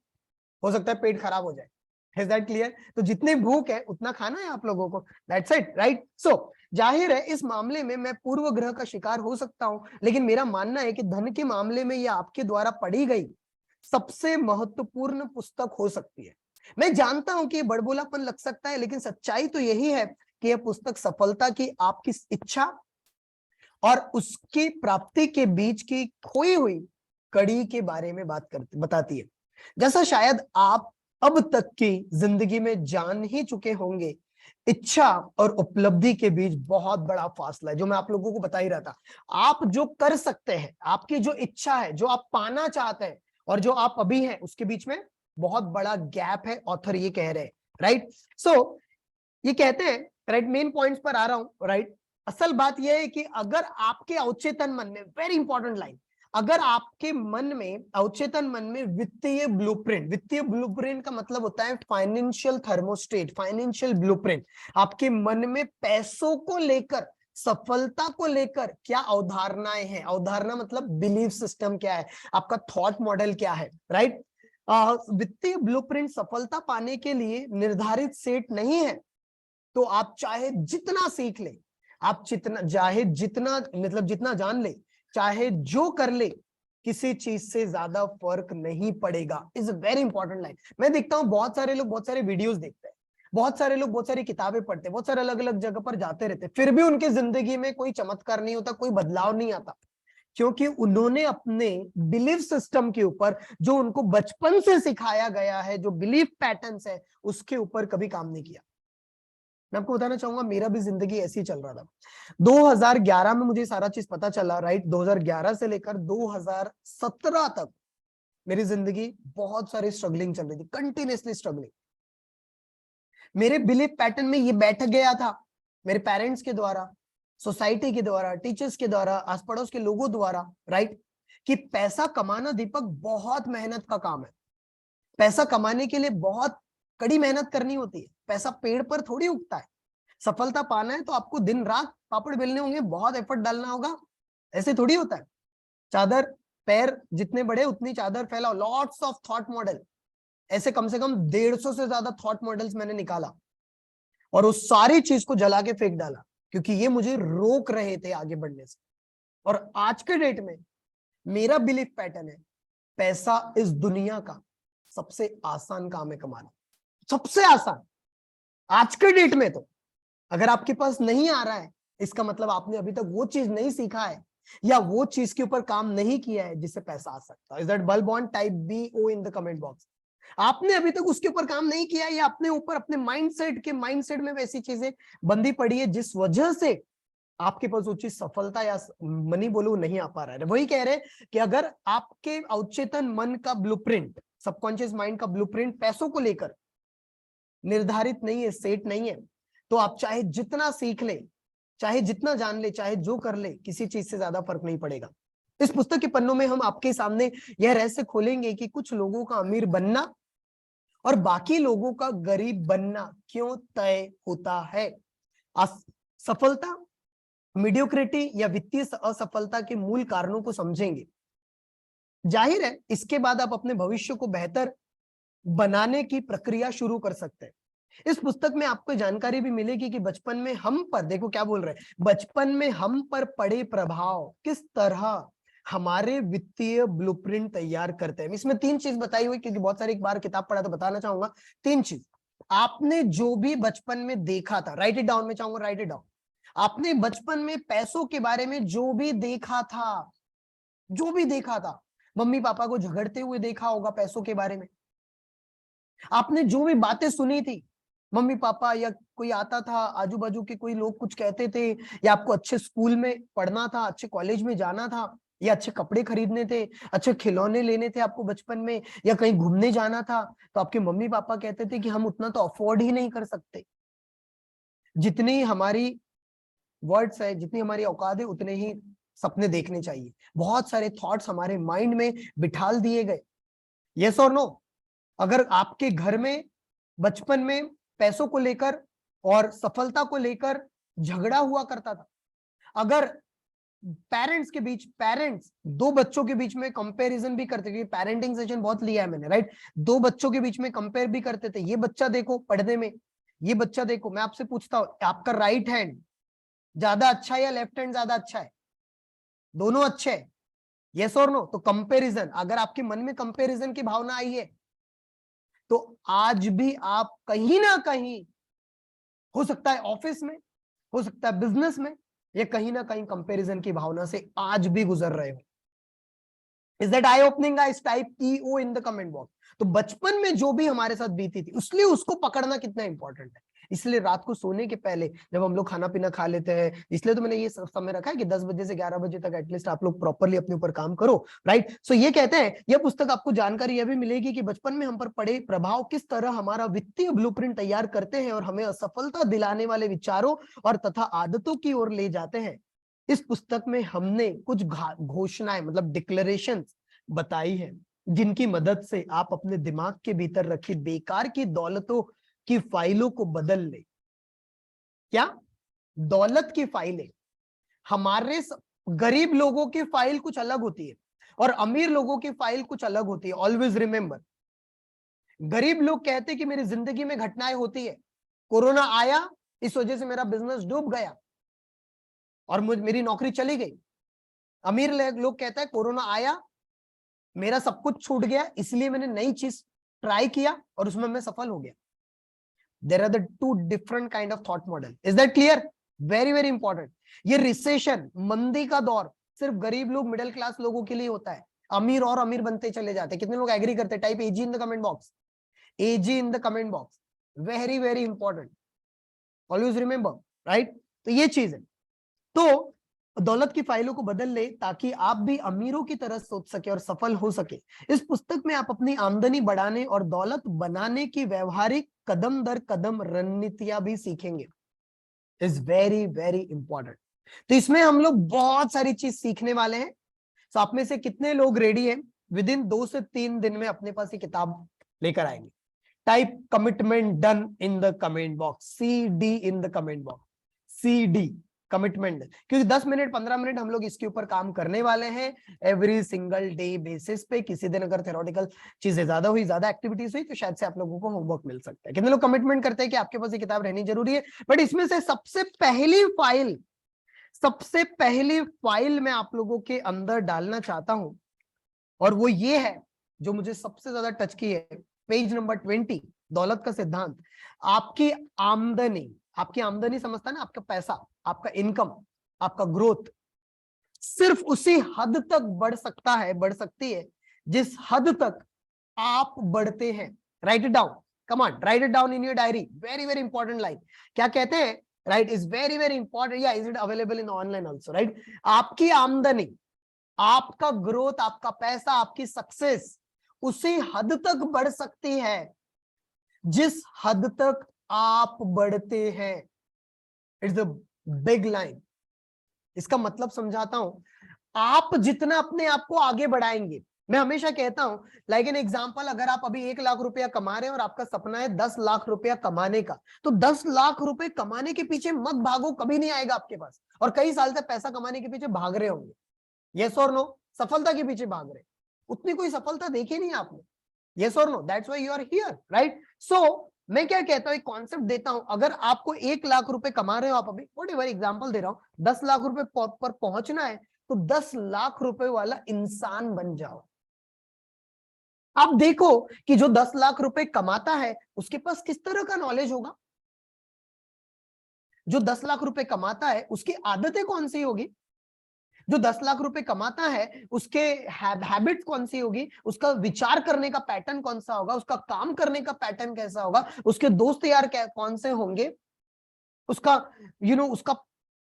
हो सकता है पेट खराब हो जाए। Is that clear? तो जितनी भूख है उतना खाना है आप लोगों को, दैट्स इट, राइट। सो जाहिर है इस मामले में मैं पूर्व ग्रह का शिकार हो सकता हूं, लेकिन मेरा मानना है कि धन के मामले में यह आपके द्वारा पढ़ी गई सबसे महत्वपूर्ण पुस्तक हो सकती है। मैं जानता हूं कि ये बड़बोलापन लग सकता है, लेकिन सच्चाई तो यही है कि यह पुस्तक सफलता की आपकी इच्छा और उसकी प्राप्ति के बीच की खोई हुई कड़ी के बारे में बताती है। जैसा शायद आप अब तक की जिंदगी में जान ही चुके होंगे, इच्छा और उपलब्धि के बीच बहुत बड़ा फासला है, जो मैं आप लोगों को बता ही रहा था। आप जो कर सकते हैं, आपकी जो इच्छा है, जो आप पाना चाहते हैं, और जो आप अभी हैं, उसके बीच में बहुत बड़ा गैप है, ऑथर ये कह रहे हैं, राइट। सो ये कहते हैं, राइट, मेन पॉइंट्स पर आ रहा हूं, राइट। असल बात यह है कि अगर आपके अवचेतन मन में, वेरी इंपॉर्टेंट लाइन, अगर आपके मन में, अवचेतन मन में वित्तीय ब्लूप्रिंट का मतलब होता है फाइनेंशियल थर्मोस्टेट, फाइनेंशियल ब्लूप्रिंट। आपके मन में पैसों को लेकर, सफलता को लेकर क्या अवधारणाएं हैं, अवधारणा मतलब बिलीफ सिस्टम क्या है, आपका थॉट मॉडल क्या है, राइट। वित्तीय ब्लूप्रिंट सफलता पाने के लिए निर्धारित सेट नहीं है, तो आप चाहे जितना सीख ले, आप चाहे जितना मतलब जितना जान ले, चाहे जो कर ले, किसी चीज से ज्यादा फर्क नहीं पड़ेगा। Is a very important line. मैं देखता हूं बहुत सारे लोग बहुत सारे वीडियोस देखते हैं, बहुत सारे लोग बहुत सारी किताबें पढ़ते हैं, बहुत सारे अलग अलग जगह पर जाते रहते हैं, फिर भी उनकी जिंदगी में कोई चमत्कार नहीं होता, कोई बदलाव नहीं आता, क्योंकि उन्होंने अपने बिलीफ सिस्टम के ऊपर, जो उनको बचपन से सिखाया गया है, जो बिलीफ पैटर्न्स है, उसके ऊपर कभी काम नहीं किया। मैं आपको बताना चाहूंगा, मेरा भी जिंदगी ऐसे ही चल रहा था। 2011 में मुझे सारा चीज पता चला, राइट। 2011 से लेकर 2017 तक मेरी जिंदगी बहुत सारी स्ट्रगलिंग चल रही थी, कंटिन्यूअसली स्ट्रगलिंग। मेरे बिलीफ पैटर्न में ये बैठ गया था, मेरे पेरेंट्स के द्वारा, सोसाइटी के द्वारा, टीचर्स के द्वारा, आस पड़ोस के लोगों द्वारा, राइट, कि पैसा कमाना दीपक बहुत मेहनत का काम है। पैसा कमाने के लिए बहुत कड़ी मेहनत करनी होती है, पैसा पेड़ पर थोड़ी उगता है। सफलता पाना है तो आपको दिन रात पापड़ बेलने होंगे, बहुत एफर्ट डालना होगा, ऐसे थोड़ी होता है। चादर, पैर जितने बड़े उतनी चादर फैलाओ, लॉट्स ऑफ थॉट मॉडल, ऐसे कम से कम 150 से ज्यादा थॉट मॉडल्स मैंने निकाला, और उस सारी चीज को जला के फेंक डाला, क्योंकि ये मुझे रोक रहे थे आगे बढ़ने से। और आज के डेट में मेरा बिलीफ पैटर्न है, पैसा इस दुनिया का सबसे आसान काम है कमाना, सबसे आसान आज के डेट में। तो अगर आपके पास नहीं आ रहा है, इसका मतलब आपने अभी तक वो चीज नहीं सीखा है या वो चीज के ऊपर काम नहीं किया है जिससे पैसा आ सकता है। Is that bulb on? Type BO in the comment box. आपने अभी तक उसके ऊपर काम नहीं किया है या अपने ऊपर अपने माइंडसेट में वैसी चीजें बंदी पड़ी है जिस वजह से आपके पास वो चीज सफलता या मनी बोलो नहीं आ पा रहा है। वही कह रहे हैं कि अगर आपके अवचेतन मन का ब्लूप्रिंट, सबकॉन्शियस माइंड का ब्लूप्रिंट पैसों को लेकर निर्धारित नहीं है, सेट नहीं है, तो आप चाहे जितना सीख ले, चाहे जितना जान ले, चाहे जो कर ले, किसी चीज से ज्यादा फर्क नहीं पड़ेगा। इस पुस्तक के पन्नों में हम आपके सामने यह रहस्य खोलेंगे कि कुछ लोगों का अमीर बनना और बाकी लोगों का गरीब बनना क्यों तय होता है। सफलता, मीडियोक्रिटी या वित्तीय असफलता के मूल कारणों को समझेंगे। जाहिर है इसके बाद आप अपने भविष्य को बेहतर बनाने की प्रक्रिया शुरू कर सकते हैं। इस पुस्तक में आपको जानकारी भी मिलेगी कि बचपन में हम पर, देखो क्या बोल रहे हैं, बचपन में हम पर पड़े प्रभाव किस तरह हमारे वित्तीय ब्लूप्रिंट तैयार करते हैं। इसमें 3 चीज बताई हुई, क्योंकि बहुत सारी एक बार किताब पढ़ा तो बताना चाहूंगा। 3 चीज आपने जो भी बचपन में देखा था, राइट इट डाउन में चाहूंगा, राइट इट डाउन। आपने बचपन में पैसों के बारे में जो भी देखा था, जो भी देखा था, मम्मी पापा को झगड़ते हुए देखा होगा पैसों के बारे में, आपने जो भी बातें सुनी थी, मम्मी पापा या कोई आता था, आजू बाजू के कोई लोग कुछ कहते थे, या आपको अच्छे स्कूल में पढ़ना था, अच्छे कॉलेज में जाना था, या अच्छे कपड़े खरीदने थे, अच्छे खिलौने लेने थे आपको बचपन में, या कहीं घूमने जाना था, तो आपके मम्मी पापा कहते थे कि हम उतना तो अफोर्ड ही नहीं कर सकते, जितनी हमारी वर्ड्स है, जितनी हमारी औकात है, उतने ही सपने देखने चाहिए। बहुत सारे थॉट्स हमारे माइंड में बिठाल दिए गए। यस और नो? अगर आपके घर में बचपन में पैसों को लेकर और सफलता को लेकर झगड़ा हुआ करता था, अगर पेरेंट्स के बीच, पेरेंट्स 2 बच्चों के बीच में कंपैरिजन भी करते, क्योंकि पेरेंटिंग सेशन बहुत लिया है मैंने, राइट, 2 बच्चों के बीच में कंपेयर भी करते थे, ये बच्चा देखो पढ़ने में, ये बच्चा देखो, मैं आपसे पूछता हूं आपका राइट हैंड ज्यादा अच्छा है या लेफ्ट हैंड ज्यादा अच्छा है? दोनों अच्छे हैं, यस और नो? तो कंपैरिजन, अगर आपके मन में कंपैरिजन की भावना आई है तो आज भी आप कहीं ना कहीं, हो सकता है ऑफिस में, हो सकता है बिजनेस में, या कहीं ना कहीं कंपैरिजन की भावना से आज भी गुजर रहे हो। Is that I opening guys? Type EO in the comment box. तो बचपन में जो भी हमारे साथ बीती थी, इसलिए उसको पकड़ना कितना इंपॉर्टेंट है। इसलिए रात को सोने के पहले जब हम लोग खाना पीना खा लेते हैं, इसलिए तो मैंने ये समय रखा है कि 10 बजे से 11 बजे तक एटलीस्ट आप लोग प्रॉपरली अपने ऊपर काम करो, राइट। सो ये कहते हैं, यह पुस्तक आपको जानकारी यह भी मिलेगी कि बचपन में हम पर पड़े प्रभाव किस तरह हमारा वित्तीय ब्लूप्रिंट तैयार करते हैं और हमें असफलता दिलाने वाले विचारों और तथा आदतों की ओर ले जाते हैं। इस पुस्तक में हमने कुछ घोषणाएं, मतलब डिक्लेरेशन बताई है, जिनकी मदद से आप अपने दिमाग के भीतर रखी बेकार की दौलतों की फाइलों को बदल ले। क्या? दौलत की फाइलें। हमारे गरीब लोगों की फाइल कुछ अलग होती है और अमीर लोगों की फाइल कुछ अलग होती है। ऑलवेज रिमेंबर, गरीब लोग कहते हैं कि मेरी जिंदगी में घटनाएं होती है, कोरोना आया, इस वजह से मेरा बिजनेस डूब गया और मेरी नौकरी चली गई। अमीर लोग कहता है कोरोना आया, मेरा सब कुछ छूट गया, इसलिए मैंने नई चीज ट्राई किया और उसमें मैं सफल हो गया। There are the 2 different kind of thought model. Is that clear? Very very important. ये रिसेशन, मंदी का दौर सिर्फ गरीब लोग, मिडिल क्लास लोगों के लिए होता है। अमीर और अमीर बनते चले जाते हैं। कितने लोग एग्री करते हैं? Type AG in the comment box, AG in the comment box. Very very important, always remember, right. तो ये चीज है। तो दौलत की फाइलों को बदल ले ताकि आप भी अमीरों की तरह सोच सके और सफल हो सके। इस पुस्तक में आप अपनी आमदनी बढ़ाने और दौलत बनाने की व्यवहारिक कदम दर कदम रणनीतियां भी सीखेंगे। Is very very important. तो इसमें हम लोग बहुत सारी चीज सीखने वाले हैं। तो आप में से कितने लोग रेडी हैं विद इन 2 से 3 दिन में अपने पास ये किताब लेकर आएंगे? Type commitment done in the comment box, CD in the comment box, CD commitment. क्योंकि 10 मिनट 15 मिनट हम लोग इसके ऊपर काम करने वाले हैं एवरी सिंगल डे बेसिस पे। किसी दिन अगर थ्योरेटिकल चीजें ज्यादा हुई, ज्यादा एक्टिविटीज हुई, तो शायद से आप लोगों को होमवर्क मिल सकता है। कितने लोग कमिटमेंट करते हैं कि आपके पास ये किताब रहनी जरूरी है? बट इसमें से सबसे पहली फाइल, सबसे पहली फाइल मैं आप लोगों के अंदर डालना चाहता हूं और वो ये है जो मुझे सबसे ज्यादा टच की है, पेज नंबर 20, दौलत का सिद्धांत। आपकी आमदनी समझता है ना, आपका पैसा, आपका इनकम, आपका ग्रोथ सिर्फ उसी हद तक बढ़ सकती है जिस हद तक आप बढ़ते हैं। Write it down, come on, write it down in your diary. Very very important line. क्या कहते हैं? Right, is very very important. या is it available in online also? Right, आपकी आमदनी, आपका ग्रोथ, आपका पैसा, आपकी सक्सेस उसी हद तक बढ़ सकती है जिस हद तक आप बढ़ते हैं। It's a big line. इसका मतलब समझाता हूं, आप जितना अपने आप को आगे बढ़ाएंगे, मैं हमेशा कहता हूं, लाइक एन एग्जांपल, अगर आप अभी 1 लाख रुपया कमा रहे हैं और आपका सपना है 10 लाख रुपया कमाने का, तो 10 लाख रुपए कमाने के पीछे मत भागो, कभी नहीं आएगा आपके पास। और कई साल से पैसा कमाने के पीछे भाग रहे होंगे, यस और नो? सफलता के पीछे भाग रहे, उतनी कोई सफलता देखी नहीं आपने, यस और no? That's why you are here, right? So मैं क्या कहता हूं, एक कॉन्सेप्ट देता हूं, अगर आपको 1 लाख रुपए कमा रहे हो आप अभी, व्हाटएवर एग्जांपल दे रहा हूं, 10 लाख रुपए पर पहुंचना है, तो 10 लाख रुपए वाला इंसान बन जाओ। आप देखो कि जो 10 लाख रुपए कमाता है उसके पास किस तरह का नॉलेज होगा। जो 10 लाख रुपए कमाता है उसकी आदतें कौन सी होगी। जो 10 लाख रुपए कमाता है उसके हैबिट्स कौन सी होगी, उसका विचार करने का पैटर्न कौन सा होगा, उसका काम करने का पैटर्न कैसा होगा, उसके दोस्त यार कौन से होंगे, उसका उसका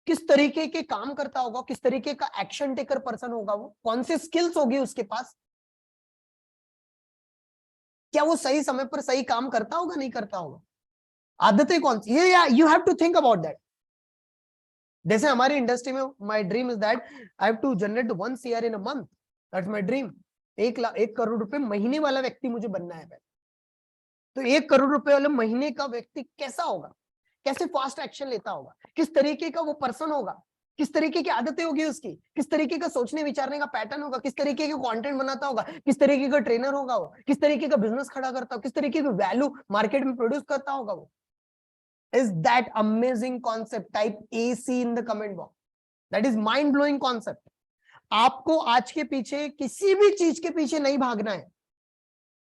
किस तरीके के काम करता होगा, किस तरीके का एक्शन टेकर पर्सन होगा, वो कौन सी स्किल्स होगी उसके पास, क्या वो सही समय पर सही काम करता होगा, नहीं करता होगा, आदतें कौन सी, ये you have to think about that. जैसे हमारी इंडस्ट्री में my dream is that I have to generate 1 CR in a month, that's my dream. 1 crore रुपए महीने वाला व्यक्ति मुझे बनना है। तो 1 करोड़ रुपए वाले महीने का व्यक्ति कैसा होगा, कैसे फास्ट एक्शन लेता होगा, किस तरीके का वो पर्सन होगा, किस तरीके की आदतें होगी उसकी, किस तरीके का सोचने विचारने का पैटर्न होगा, किस तरीके के कंटेंट बनाता होगा, किस तरीके का ट्रेनर होगा वो, किस तरीके का बिजनेस खड़ा करता होगा, किस तरीके की वैल्यू मार्केट में प्रोड्यूस करता होगा वो। Is that amazing concept? Type AC in the comment box. That is mind blowing concept. आपको आज के पीछे किसी भी चीज के पीछे नहीं भागना है,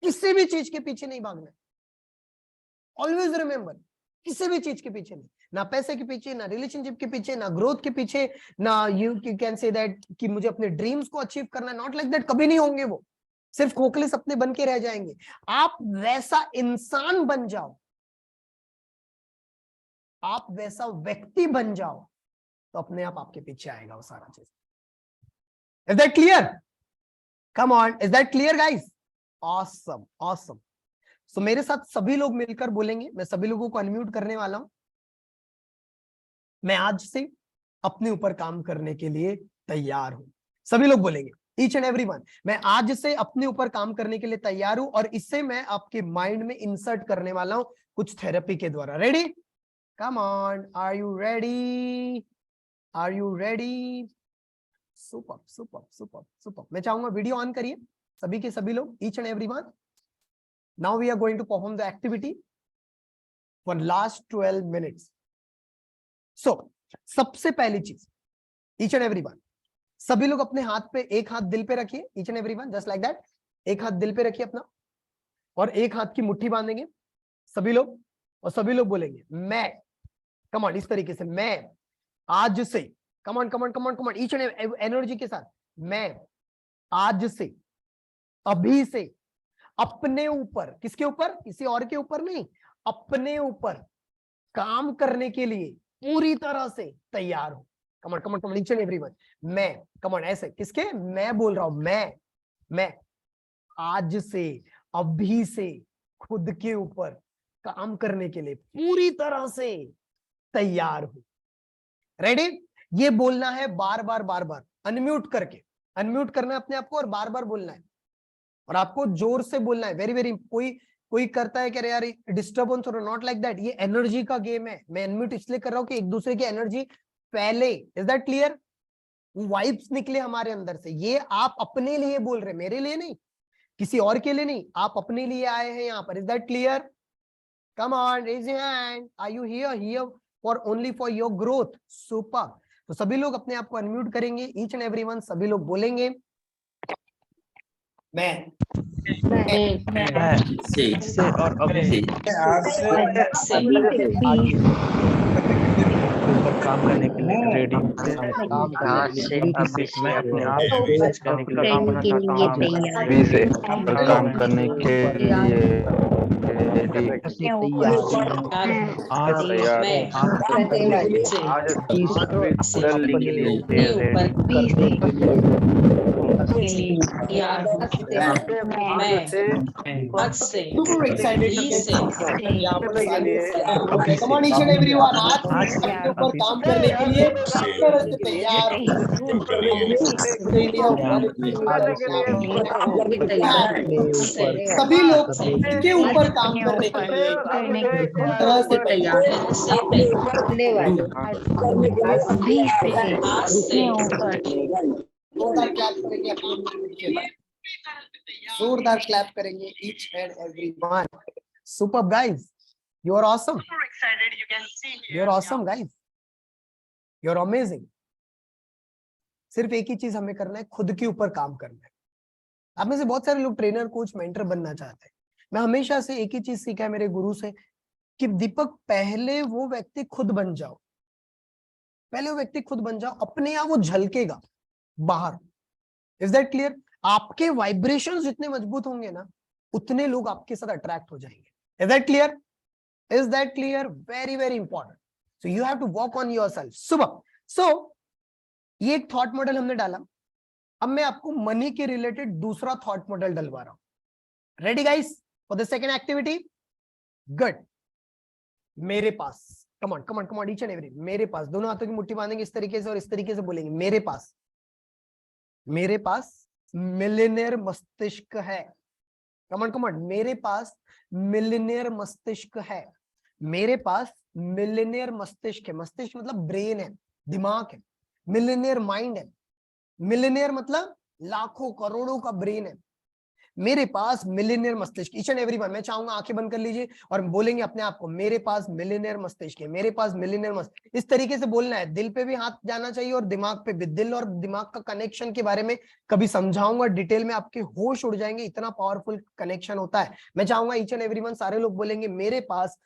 किसी भी चीज के पीछे नहीं भागना है। ऑलवेज रिमेंबर, किसी भी चीज के पीछे नहीं, ना पैसे के पीछे, ना रिलेशनशिप के पीछे, ना ग्रोथ के पीछे, ना यू कैन से दैट कि मुझे अपने ड्रीम्स को अचीव करना है, नॉट लाइक दैट। कभी नहीं होंगे वो, सिर्फ खोखले सपने बन के रह जाएंगे। आप वैसा इंसान बन जाओ, आप वैसा व्यक्ति बन जाओ, तो अपने आप आपके पीछे आएगा वो सारा चीज। Is that clear? Come on, is that clear guys? Awesome awesome. So मेरे साथ सभी लोग मिलकर बोलेंगे, मैं सभी लोगों को अनम्यूट करने वाला हूं। मैं आज से अपने ऊपर काम करने के लिए तैयार हूं। सभी लोग बोलेंगे, ईच एंड एवरीवन, मैं आज से अपने ऊपर काम करने के लिए तैयार हूं, और इससे मैं आपके माइंड में इंसर्ट करने वाला हूं कुछ थेरेपी के द्वारा। Ready? Come on, are you ready? Are you ready? Super, super, super, super. मैं चाहूंगा वीडियो ऑन करिए सभी के सभी लोग, each and everyone. Now we are going to perform the activity for last 12 minutes. So, सबसे पहली चीज, each and everyone, सभी लोग अपने हाथ पे, एक हाथ दिल पे रखिए, each and everyone, just like that. एक हाथ दिल पे रखिए अपना, और एक हाथ की मुट्ठी बांधेंगे सभी लोग, और सभी लोग बोलेंगे मैं, कम ऑन, इस तरीके से, मैं आज से, कम on come on come on come on, each and energy के साथ, मैं आज से, अभी से अपने ऊपर, किसके ऊपर, किसी और के ऊपर नहीं, अपने ऊपर काम करने के लिए पूरी तरह से तैयार हूं। कम on come on come on, each and everyone, मैं, कम ऑन, ऐसे, किसके, मैं बोल रहा हूं, मैं आज से, अभी से खुद के ऊपर काम करने के लिए पूरी तरह से तैयार हूं। रेडी? ये बोलना है बार बार बार बार, अनम्यूट करके, अनम्यूट करना है अपने आप को और बार बार बोलना है, और आपको जोर से बोलना है। वेरी वेरी, कोई करता है कि यार डिस्टर्बेंस हो रहा, नॉट लाइक दैट, ये एनर्जी का गेम है। मैं अनम्यूट इसलिए कर रहा हूं कि एक दूसरे की एनर्जी पहले, इज दैट क्लियर? वाइब्स निकले हमारे अंदर से। ये आप अपने लिए बोल रहे, मेरे लिए नहीं, किसी और के लिए नहीं, आप अपने लिए आए हैं यहाँ पर। Is that clear? Come on, raise your hand. Are you here? Here for only for your growth. Super. तो सभी लोग अपने आप को अनम्यूट करेंगे, ईच एंड एवरीवन, सभी लोग बोलेंगे मैं से और अभी से ऊपर काम करने के लिए रेडी हूँ। काम करने के लिए अभी से मैं अपने आप को चेंज करने के लिए काम करना चाहता हूँ। अभी से काम करने के लिए रेडी आज बदलने के लिए super excited to get यहाँ पर okay, come on each and everyone, आज के ऊपर काम करने के लिए तैयार सभी लोग के ऊपर काम करने के लिए तरह से तैयार जोरदार क्लैप करेंगे each and everyone. Superb guys, you are awesome. Super excited, you can see here. You are awesome guys. You are amazing. सिर्फ एक ही चीज हमें करना है, खुद के ऊपर काम करना है। आप में से बहुत सारे लोग ट्रेनर, कोच, मेंटर बनना चाहते हैं। मैं हमेशा से एक ही चीज सीखा है मेरे गुरु से कि दीपक पहले वो व्यक्ति खुद बन जाओ, पहले वो व्यक्ति खुद बन जाओ, अपने आप वो झलकेगा बाहर। Is that clear? आपके वाइब्रेशंस जितने मजबूत होंगे ना, उतने लोग आपके साथ अट्रैक्ट हो जाएंगे। Is that clear? Is that clear? Very very important. So you have to work on yourself. सुबह सो ये एक थॉट मॉडल हमने डाला, अब मैं आपको मनी के रिलेटेड दूसरा थॉट मॉडल डलवा रहा हूं। Ready guys for the second activity? Good. मेरे पास, come on come on come on, each and every, मेरे पास, दोनों हाथों की मुट्ठी बांधेंगे इस तरीके से और इस तरीके से बोलेंगे मेरे पास, मेरे पास मिलियनेयर मस्तिष्क है। कम ऑन, मेरे पास मिलियनेयर मस्तिष्क है, मेरे पास मिलियनेयर मस्तिष्क है। मस्तिष्क मतलब ब्रेन है, दिमाग है। मिलियनेयर माइंड है, मिलियनेयर मतलब लाखों करोड़ों का ब्रेन है। मेरे पास मिलियनेयर मस्तिष्क। ईच एंड एवरीवन, मैं चाहूंगा आंखें बंद कर लीजिए और बोलेंगे अपने आप को मेरे पास मिलियनेयर मस्तिष्क है, मेरे पास मिलियनेयर मस्तिष्क। इस तरीके से बोलना है, दिल पे भी हाथ जाना चाहिए और दिमाग पे भी। दिल और दिमाग का कनेक्शन के बारे में कभी समझाऊंगा डिटेल में, आपके होश उड़ जाएंगे, इतना पावरफुल कनेक्शन होता है। मैं चाहूंगा ईच एंड एवरीवन सारे लोग बोलेंगे मेरे पास,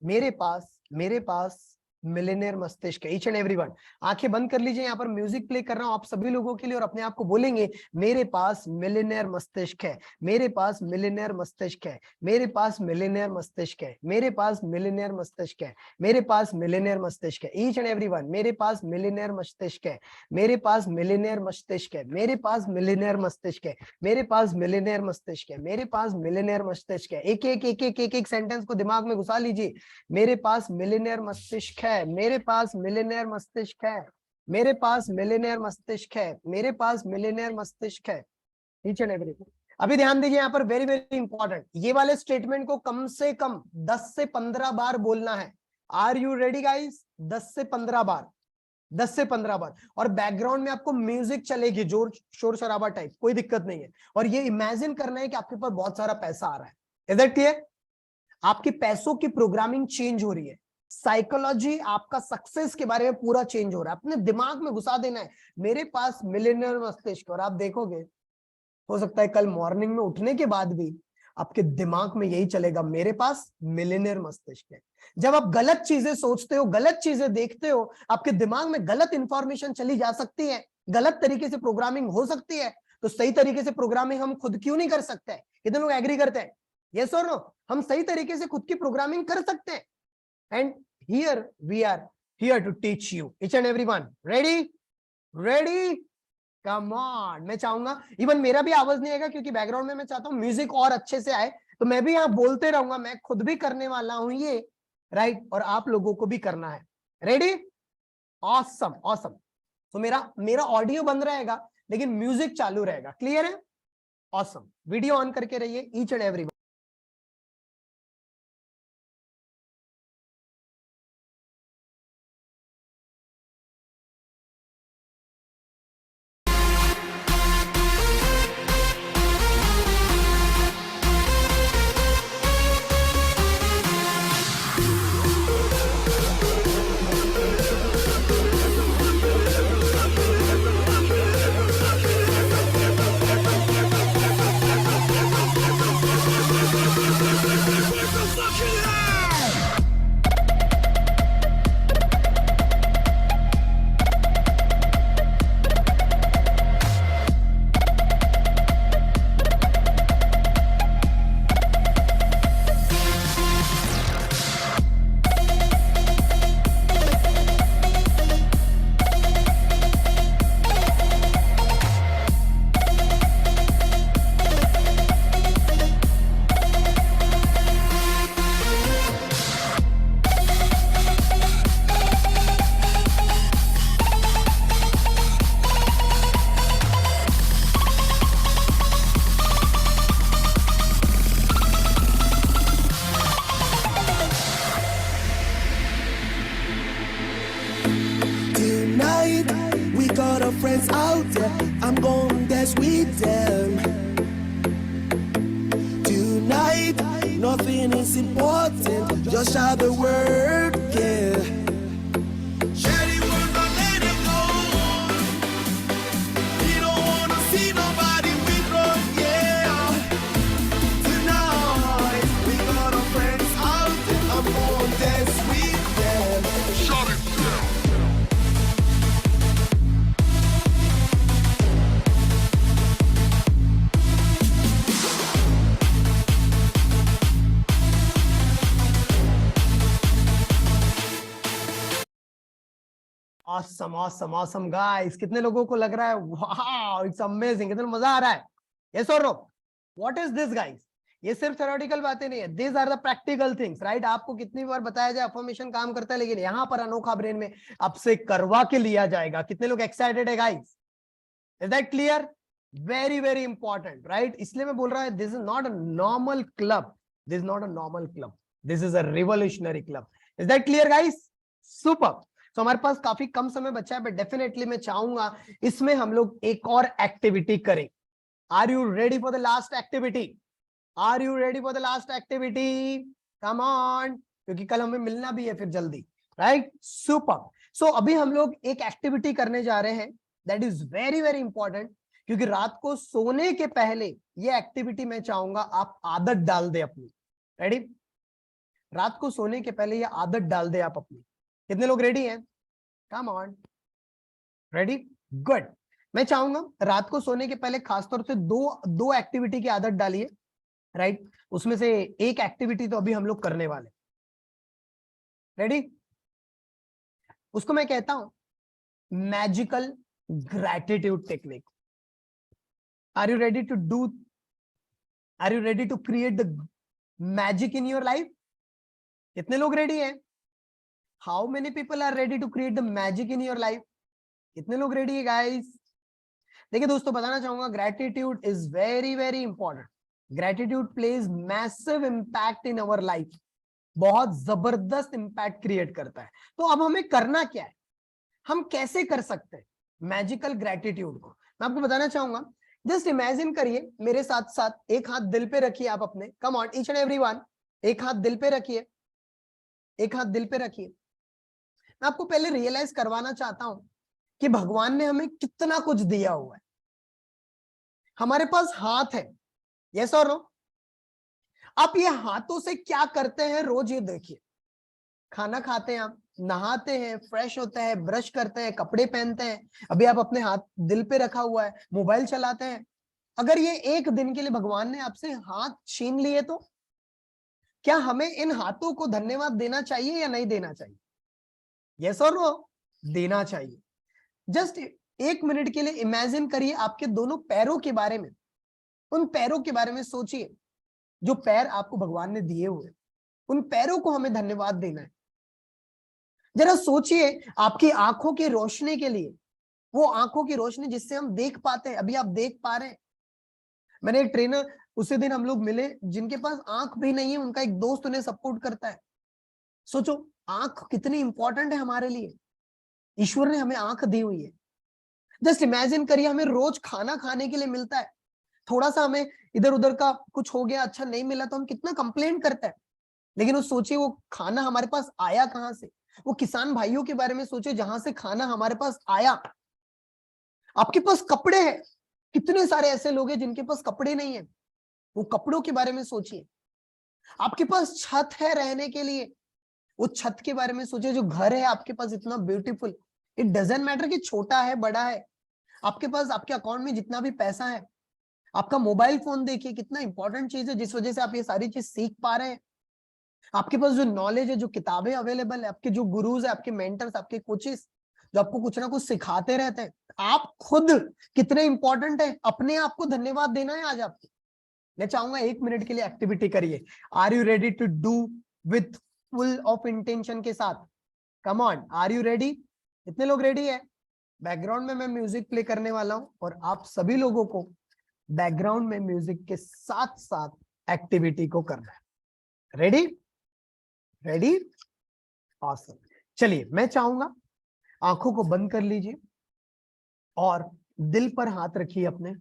मेरे पास, मेरे पास मिलियनेयर मस्तिष्क है। ईच एंड एवरीवन आंखें बंद कर लीजिए, यहाँ पर म्यूजिक प्ले कर रहा हूं आप सभी लोगों के लिए और अपने आप को बोलेंगे मेरे पास मिलियनेयर मस्तिष्क है, मेरे पास मिलियनेयर मस्तिष्क है, मेरे पास मिलियनेयर मस्तिष्क है, मेरे पास मिलियनेयर मस्तिष्क है, मेरे पास मिलियनेयर मस्तिष्क है। ईच एंड एवरीवन, मेरे पास मिलियनेयर मस्तिष्क है, मेरे पास मिलियनेयर मस्तिष्क है, मेरे पास मिलियनेयर मस्तिष्क है, मेरे पास मिलियनेयर मस्तिष्क है, मेरे पास मिलियनेयर मस्तिष्क है। एक एक एक एक एक एक सेंटेंस को दिमाग में घुसा लीजिए। मेरे पास मिलियनेयर मस्तिष्क है, मेरे पास मिलियनेयर मस्तिष्क है, मेरे पास मिलियनेयर मस्तिष्क है, मेरे पास मिलियनेयर मस्तिष्क है। Each and every. अभी ध्यान दीजिए यहाँ पर, वेरी वेरी इंपॉर्टेंट, ये वाले स्टेटमेंट को कम से कम 10 से 15 बार बोलना है। Are you ready guys? 10 से 15 बार, 10 से 15 बार। और बैकग्राउंड में आपको म्यूजिक चलेगी, जोर शोर शराबा टाइप, कोई दिक्कत नहीं है। और ये इमेजिन करना है कि आपके पास बहुत सारा पैसा आ रहा है। Is that clear? आपकी पैसों की प्रोग्रामिंग चेंज हो रही है, साइकोलॉजी आपका सक्सेस के बारे में पूरा चेंज हो रहा है। अपने दिमाग में घुसा देना है मेरे पास मिलियनेयर मस्तिष्क, और आप देखोगे हो सकता है कल मॉर्निंग में उठने के बाद भी आपके दिमाग में यही चलेगा मेरे पास मिलियनेयर मस्तिष्क है। जब आप गलत चीजें सोचते हो, गलत चीजें देखते हो, आपके दिमाग में गलत इंफॉर्मेशन चली जा सकती है, गलत तरीके से प्रोग्रामिंग हो सकती है। तो सही तरीके से प्रोग्रामिंग हम खुद क्यों नहीं कर सकते? कितने लोग एग्री करते हैं? यस और नो? हम सही तरीके से खुद की प्रोग्रामिंग कर सकते हैं। And here we are here to teach you, each and everyone. Ready? Ready? Come on. मैं चाहूंगा इवन मेरा भी आवाज नहीं आएगा क्योंकि बैकग्राउंड में मैं चाहता हूँ म्यूजिक और अच्छे से आए, तो मैं भी यहाँ बोलते रहूंगा। मैं खुद भी करने वाला हूँ ये, राइट? और आप लोगों को भी करना है। रेडी? Awesome awesome. तो मेरा ऑडियो बंद रहेगा लेकिन म्यूजिक चालू रहेगा। क्लियर है? ऑसम। वीडियो ऑन करके रहिए each and every. got friends out there, I'm going dance with them. Tonight, nothing is important, just shout the word, yeah. Share the word, but let it go. We don't wanna see nobody withdraw, yeah. Tonight, we got our friends out there, I'm going dance with them. Shut it down. awesome awesome awesome guys, कितने लोगों को लग रहा है वाओ इट्स अमेजिंग, कितना मजा आ रहा है? यस और no? What is this guys? ये सिर्फ थ्योरेटिकल बातें नहीं है, this are the practical things, right? आपको कितनी बार बताया जाए अफर्मेशन काम करता है, लेकिन यहाँ पर अनोखा ब्रेन में आपसे करवा के लिया जाएगा। कितने लोग एक्साइटेड है guys? Is that clear? Very very important, right? इसलिए मैं बोल रहा हूँ this is not a normal club, this is not a normal club, this is a revolutionary club. Is that clear guys? Super. तो हमारे पास काफी कम समय बचा है, बट डेफिनेटली मैं चाहूंगा इसमें हम लोग एक और एक्टिविटी करें। Are you ready for the last activity? Are you ready for the last activity? Come on, क्योंकि कल हमें मिलना भी है फिर जल्दी, राइट? सुपर। सो अभी हम लोग एक एक्टिविटी करने जा रहे हैं that is very very important, क्योंकि रात को सोने के पहले ये एक्टिविटी मैं चाहूंगा आप आदत डाल दे अपनी। रेडी? रात को सोने के पहले ये आदत डाल दे आप अपनी। कितने लोग रेडी हैं? Come on, ready? गुड। मैं चाहूंगा रात को सोने के पहले खासतौर से दो एक्टिविटी की आदत डालिए, राइट? उसमें से एक एक्टिविटी तो अभी हम लोग करने वाले। रेडी? उसको मैं कहता हूं magical gratitude technique. Are you ready to do, are you ready to create the magic in your life? कितने लोग रेडी हैं? How many people are ready to create the magic in your life? कितने लोग रेडी है गाइस? देखिए दोस्तों, बताना चाहूंगा gratitude is very very important. Gratitude plays massive impact in our life, बहुत जबरदस्त इंपैक्ट क्रिएट करता है। तो अब हमें करना क्या है, हम कैसे कर सकते हैं मैजिकल ग्रैटिट्यूड को? मैं आपको बताना चाहूंगा। जस्ट इमेजिन करिए मेरे साथ साथ, एक हाथ दिल पे रखिए आप अपने। कम ऑन ईच एंड एवरीवन, एक हाथ दिल पे रखिए, एक हाथ दिल पे रखिए। मैं आपको पहले रियलाइज करवाना चाहता हूं कि भगवान ने हमें कितना कुछ दिया हुआ है। हमारे पास हाथ है, यस और नो? आप ये हाथों से क्या करते हैं रोज ये देखिए। खाना खाते हैं आप, नहाते हैं, फ्रेश होते हैं, ब्रश करते हैं, कपड़े पहनते हैं। अभी आप अपने हाथ दिल पे रखा हुआ है, मोबाइल चलाते हैं। अगर ये एक दिन के लिए भगवान ने आपसे हाथ छीन लिए तो क्या हमें इन हाथों को धन्यवाद देना चाहिए या नहीं देना चाहिए? यस और नो? देना चाहिए। जस्ट एक मिनट के लिए इमेजिन करिए आपके दोनों पैरों के बारे में, उन पैरों के बारे में सोचिए जो पैर आपको भगवान ने दिए हुए, उन पैरों को हमें धन्यवाद देना है। जरा सोचिए आपकी आंखों की रोशनी के लिए, वो आंखों की रोशनी जिससे हम देख पाते हैं। अभी आप देख पा रहे हैं। मैंने एक ट्रेनर, उसी दिन हम लोग मिले, जिनके पास आंख भी नहीं है, उनका एक दोस्त उन्हें सपोर्ट करता है। सोचो आंख कितनी इंपॉर्टेंट है हमारे लिए। ईश्वर ने हमें आंख दी हुई है। जस्ट इमेजिन करिए हमें रोज खाना खाने के लिए मिलता है, थोड़ा सा हमें इधर उधर का कुछ हो गया, अच्छा नहीं मिला तो हम कितना कंप्लेन करते हैं। लेकिन वो सोचिए वो खाना हमारे पास आया कहां से। वो किसान भाइयों के बारे में सोचिए जहां से खाना हमारे पास आया। आपके पास कपड़े हैं, कितने सारे ऐसे लोग हैं जिनके पास कपड़े नहीं है, वो कपड़ों के बारे में सोचिए। आपके पास छत है रहने के लिए, वो छत के बारे में सोचिए। जो घर है आपके पास इतना ब्यूटीफुल, इट डजंट मैटर कि छोटा है बड़ा है, आपके पास आपके अकाउंट में जितना भी पैसा है। आपका मोबाइल फोन देखिए कितना इंपॉर्टेंट चीज है, जिस वजह से आप ये सारी चीज सीख पा रहे हैं। आपके पास जो नॉलेज है, जो किताबें अवेलेबल है, आपके जो गुरुज है, आपके मेंटर्स, आपके कोचेस जो आपको कुछ ना कुछ सिखाते रहते हैं। आप खुद कितने इंपॉर्टेंट है, अपने आप को धन्यवाद देना है आज आपको। मैं चाहूंगा 1 मिनट के लिए एक्टिविटी करिए। Are you ready to do with full of intention के साथ? Come on, are you ready? कितने लोग रेडी है? बैकग्राउंड में मैं म्यूजिक प्ले करने वाला हूं और आप सभी लोगों को बैकग्राउंड में म्यूजिक के साथ साथ एक्टिविटी को करना है। रेडी? रेडी? ऑसम। चलिए मैं चाहूंगा आंखों को बंद कर लीजिए और दिल पर हाथ रखिए अपने,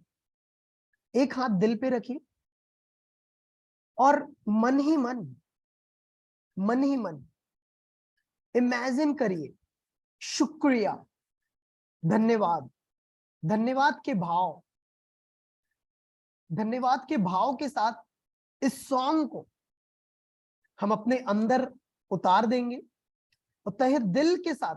एक हाथ दिल पे रखिए और मन ही मन इमेजिन करिए शुक्रिया, धन्यवाद, धन्यवाद के भाव के साथ इस सॉन्ग को हम अपने अंदर उतार देंगे और तहे दिल के साथ,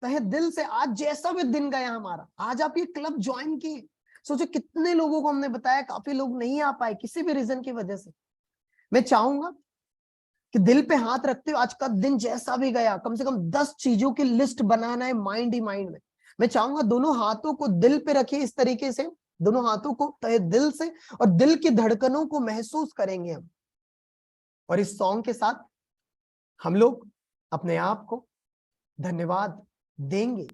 तहे दिल से आज जैसा भी दिन गया हमारा, आज आप ये क्लब ज्वाइन किए, सोचो कितने लोगों को हमने बताया, काफी लोग नहीं आ पाए किसी भी रीजन की वजह से। मैं चाहूंगा कि दिल पे हाथ रखते हो आज का दिन जैसा भी गया, कम से कम 10 चीजों की लिस्ट बनाना है माइंड ही माइंड में। मैं चाहूंगा दोनों हाथों को दिल पे रखिए इस तरीके से, दोनों हाथों को तहे दिल से, और दिल की धड़कनों को महसूस करेंगे हम। और इस सॉन्ग के साथ हम लोग अपने आप को धन्यवाद देंगे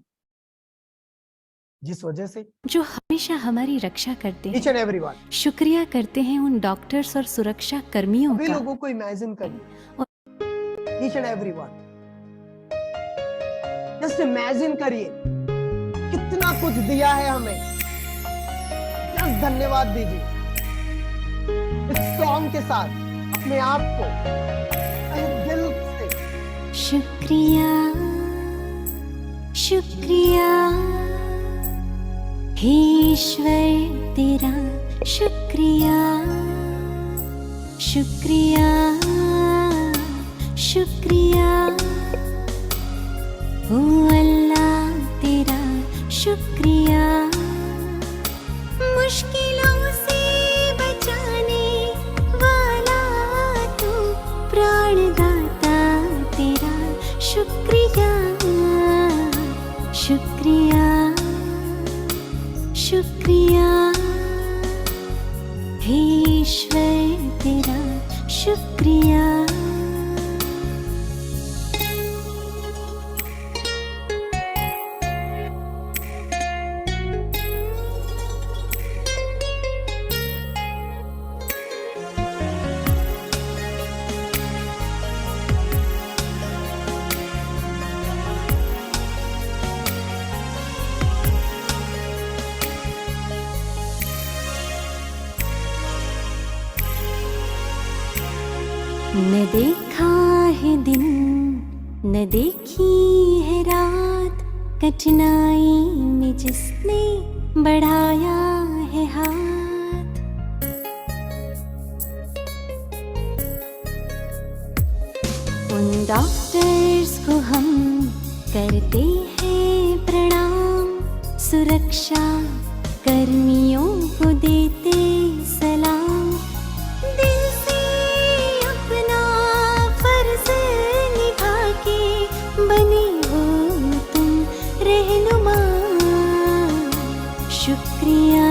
जिस वजह से जो हमेशा हमारी रक्षा करते ईच एंड हैं। एवरीवन, शुक्रिया करते हैं उन डॉक्टर्स और सुरक्षा कर्मियों सभी का। लोगों को इमेजिन करिए, each and everyone, just imagine करिए कितना कुछ दिया है हमें, जस्ट धन्यवाद दीजिए इस सॉन्ग के साथ अपने आप को दिल से। शुक्रिया शुक्रिया हे ईश्वर तेरा शुक्रिया, शुक्रिया शुक्रिया ओ अल्लाह तेरा शुक्रिया। मुश्किलों से बचाने वाला तू प्राणदाता तेरा शुक्रिया, शुक्रिया शुक्रिया हे ईश्वर तेरा शुक्रिया। न देखा है दिन न देखी है रात, कठिनाई में जिसने बढ़ाया है हाथ। उन डॉक्टर्स को हम करते हैं प्रणाम, सुरक्षा कर्मियों को देते सलाम। दिल से अपना फर्ज निभा के बने हो तुम रहनुमा। शुक्रिया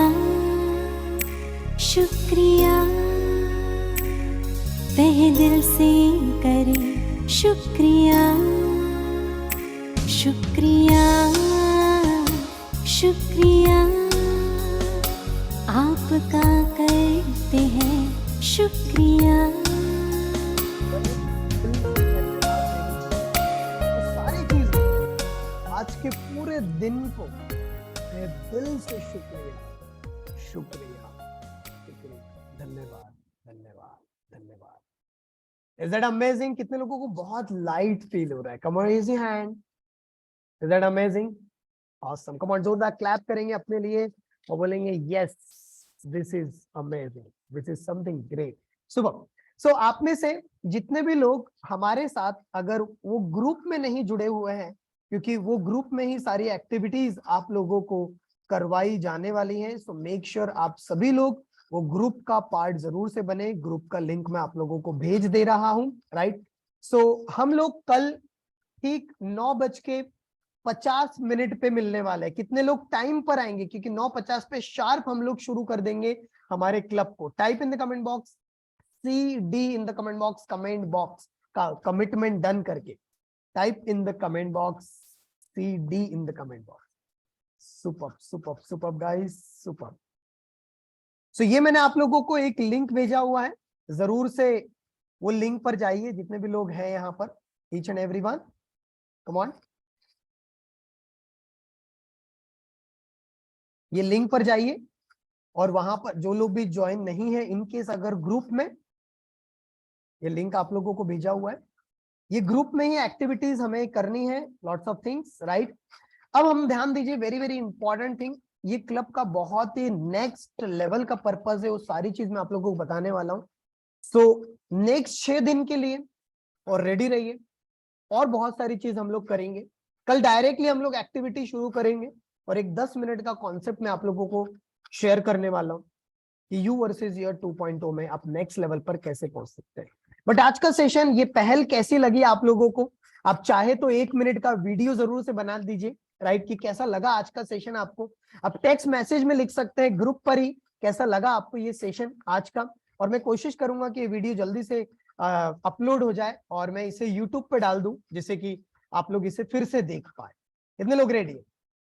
शुक्रिया तहे दिल से करे शुक्रिया, शुक्रिया शुक्रिया आपका करते हैं शुक्रिया। सारी चीजें आज के पूरे दिन को मैं दिल से शुक्रिया शुक्रिया शुक्रिया, धन्यवाद धन्यवाद धन्यवाद। Is that amazing? कितने लोगों को बहुत लाइट फील हो रहा है? Come on raise your hand. Is that amazing? Awesome. Come on, जोरदार क्लैप करेंगे अपने लिए और बोलेंगे yes this is amazing, this is something great. Super. So आप में से जितने भी लोग हमारे साथ अगर वो ग्रुप में नहीं जुड़े हुए हैं, क्योंकि वो ग्रुप में ही सारी एक्टिविटीज आप लोगों को करवाई जाने वाली हैं, सो मेक श्योर आप सभी लोग वो ग्रुप का पार्ट जरूर से बने। ग्रुप का लिंक मैं आप लोगों को भेज दे रहा हूं, राइट। सो हम लोग कल ठीक 9:50 पे मिलने वाले हैं। कितने लोग टाइम पर आएंगे? क्योंकि 9:50 पे शार्प हम लोग शुरू कर देंगे हमारे क्लब को। Type in the comment box CD in the comment box, comment box का कमिटमेंट डन करके type in the comment box CD in the comment box. Super super super guys, super. So ये मैंने आप लोगों को एक लिंक भेजा हुआ है, जरूर से वो लिंक पर जाइए जितने भी लोग हैं यहाँ पर, each and everyone. Come on. ये लिंक पर जाइए और वहां पर जो लोग भी ज्वाइन नहीं है, इनकेस अगर ग्रुप में, ये लिंक आप लोगों को भेजा हुआ है, ये ग्रुप में ही एक्टिविटीज हमें करनी है, लॉट्स ऑफ थिंग्स, राइट। अब हम ध्यान दीजिए, वेरी वेरी इंपॉर्टेंट थिंग, ये क्लब का बहुत ही नेक्स्ट लेवल का पर्पस है, वो सारी चीज मैं आप लोगों को बताने वाला हूँ। सो नेक्स्ट 6 दिन के लिए और रेडी रहिए, और बहुत सारी चीज हम लोग करेंगे। कल डायरेक्टली हम लोग एक्टिविटी शुरू करेंगे और एक 10 मिनट का कॉन्सेप्ट मैं आप लोगों को शेयर करने वाला हूँ कि यू वर्सेस ईयर 2.0 में आप नेक्स्ट लेवल पर कैसे पहुंच सकते हैं। बट आज का सेशन, ये पहल कैसी लगी आप लोगों को? आप चाहे तो 1 मिनट का वीडियो जरूर से बना दीजिए, राइट, कि कैसा लगा आज का सेशन आपको। आप टेक्स्ट मैसेज में लिख सकते हैं ग्रुप पर ही, कैसा लगा आपको ये सेशन आज का। और मैं कोशिश करूंगा कि ये वीडियो जल्दी से अपलोड हो जाए और मैं इसे यूट्यूब पे डाल दूं, जिससे कि आप लोग इसे फिर से देख पाए। कितने लोग रेडी है?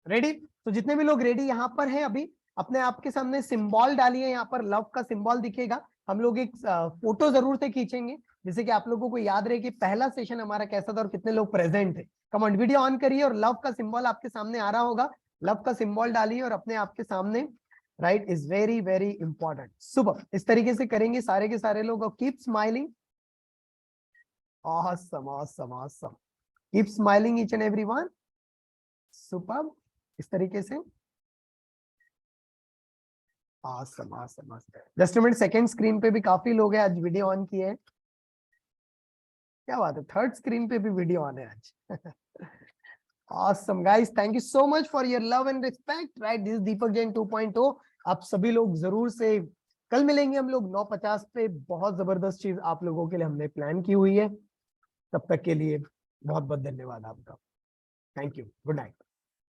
रेडी? तो जितने भी लोग रेडी यहाँ पर हैं, अभी अपने आपके सामने सिंबल डालिए, यहाँ पर लव का सिंबल दिखेगा। हम लोग एक फोटो जरूर से खींचेंगे, जिससे कि आप लोगों को याद रहे कि पहला सेशन हमारा कैसा था और कितने लोग प्रेजेंट थे। कमेंट वीडियो ऑन करिए और लव का सिंबल आपके सामने आ रहा होगा, लव का सिंबल डालिए और अपने आपके सामने, right, is very very important. Super, इस तरीके से करेंगे सारे के सारे लोग। और keep smiling, awesome awesome awesome, keep smiling each and everyone, superb, इस तरीके से awesome awesome awesome। Just minute, second screen पे भी काफी लोग हैं आज वीडियो ऑन किए हैं, क्या बात है, थर्ड स्क्रीन पे भी वीडियो ऑन है आज। awesome guys, thank you so much for your love and respect, right, this is दीपक जैन 2.0। आप सभी लोग जरूर से कल मिलेंगे हम लोग 9:50 पे। बहुत जबरदस्त चीज आप लोगों के लिए हमने प्लान की हुई है। तब तक के लिए बहुत बहुत धन्यवाद आपका। Thank you, good night.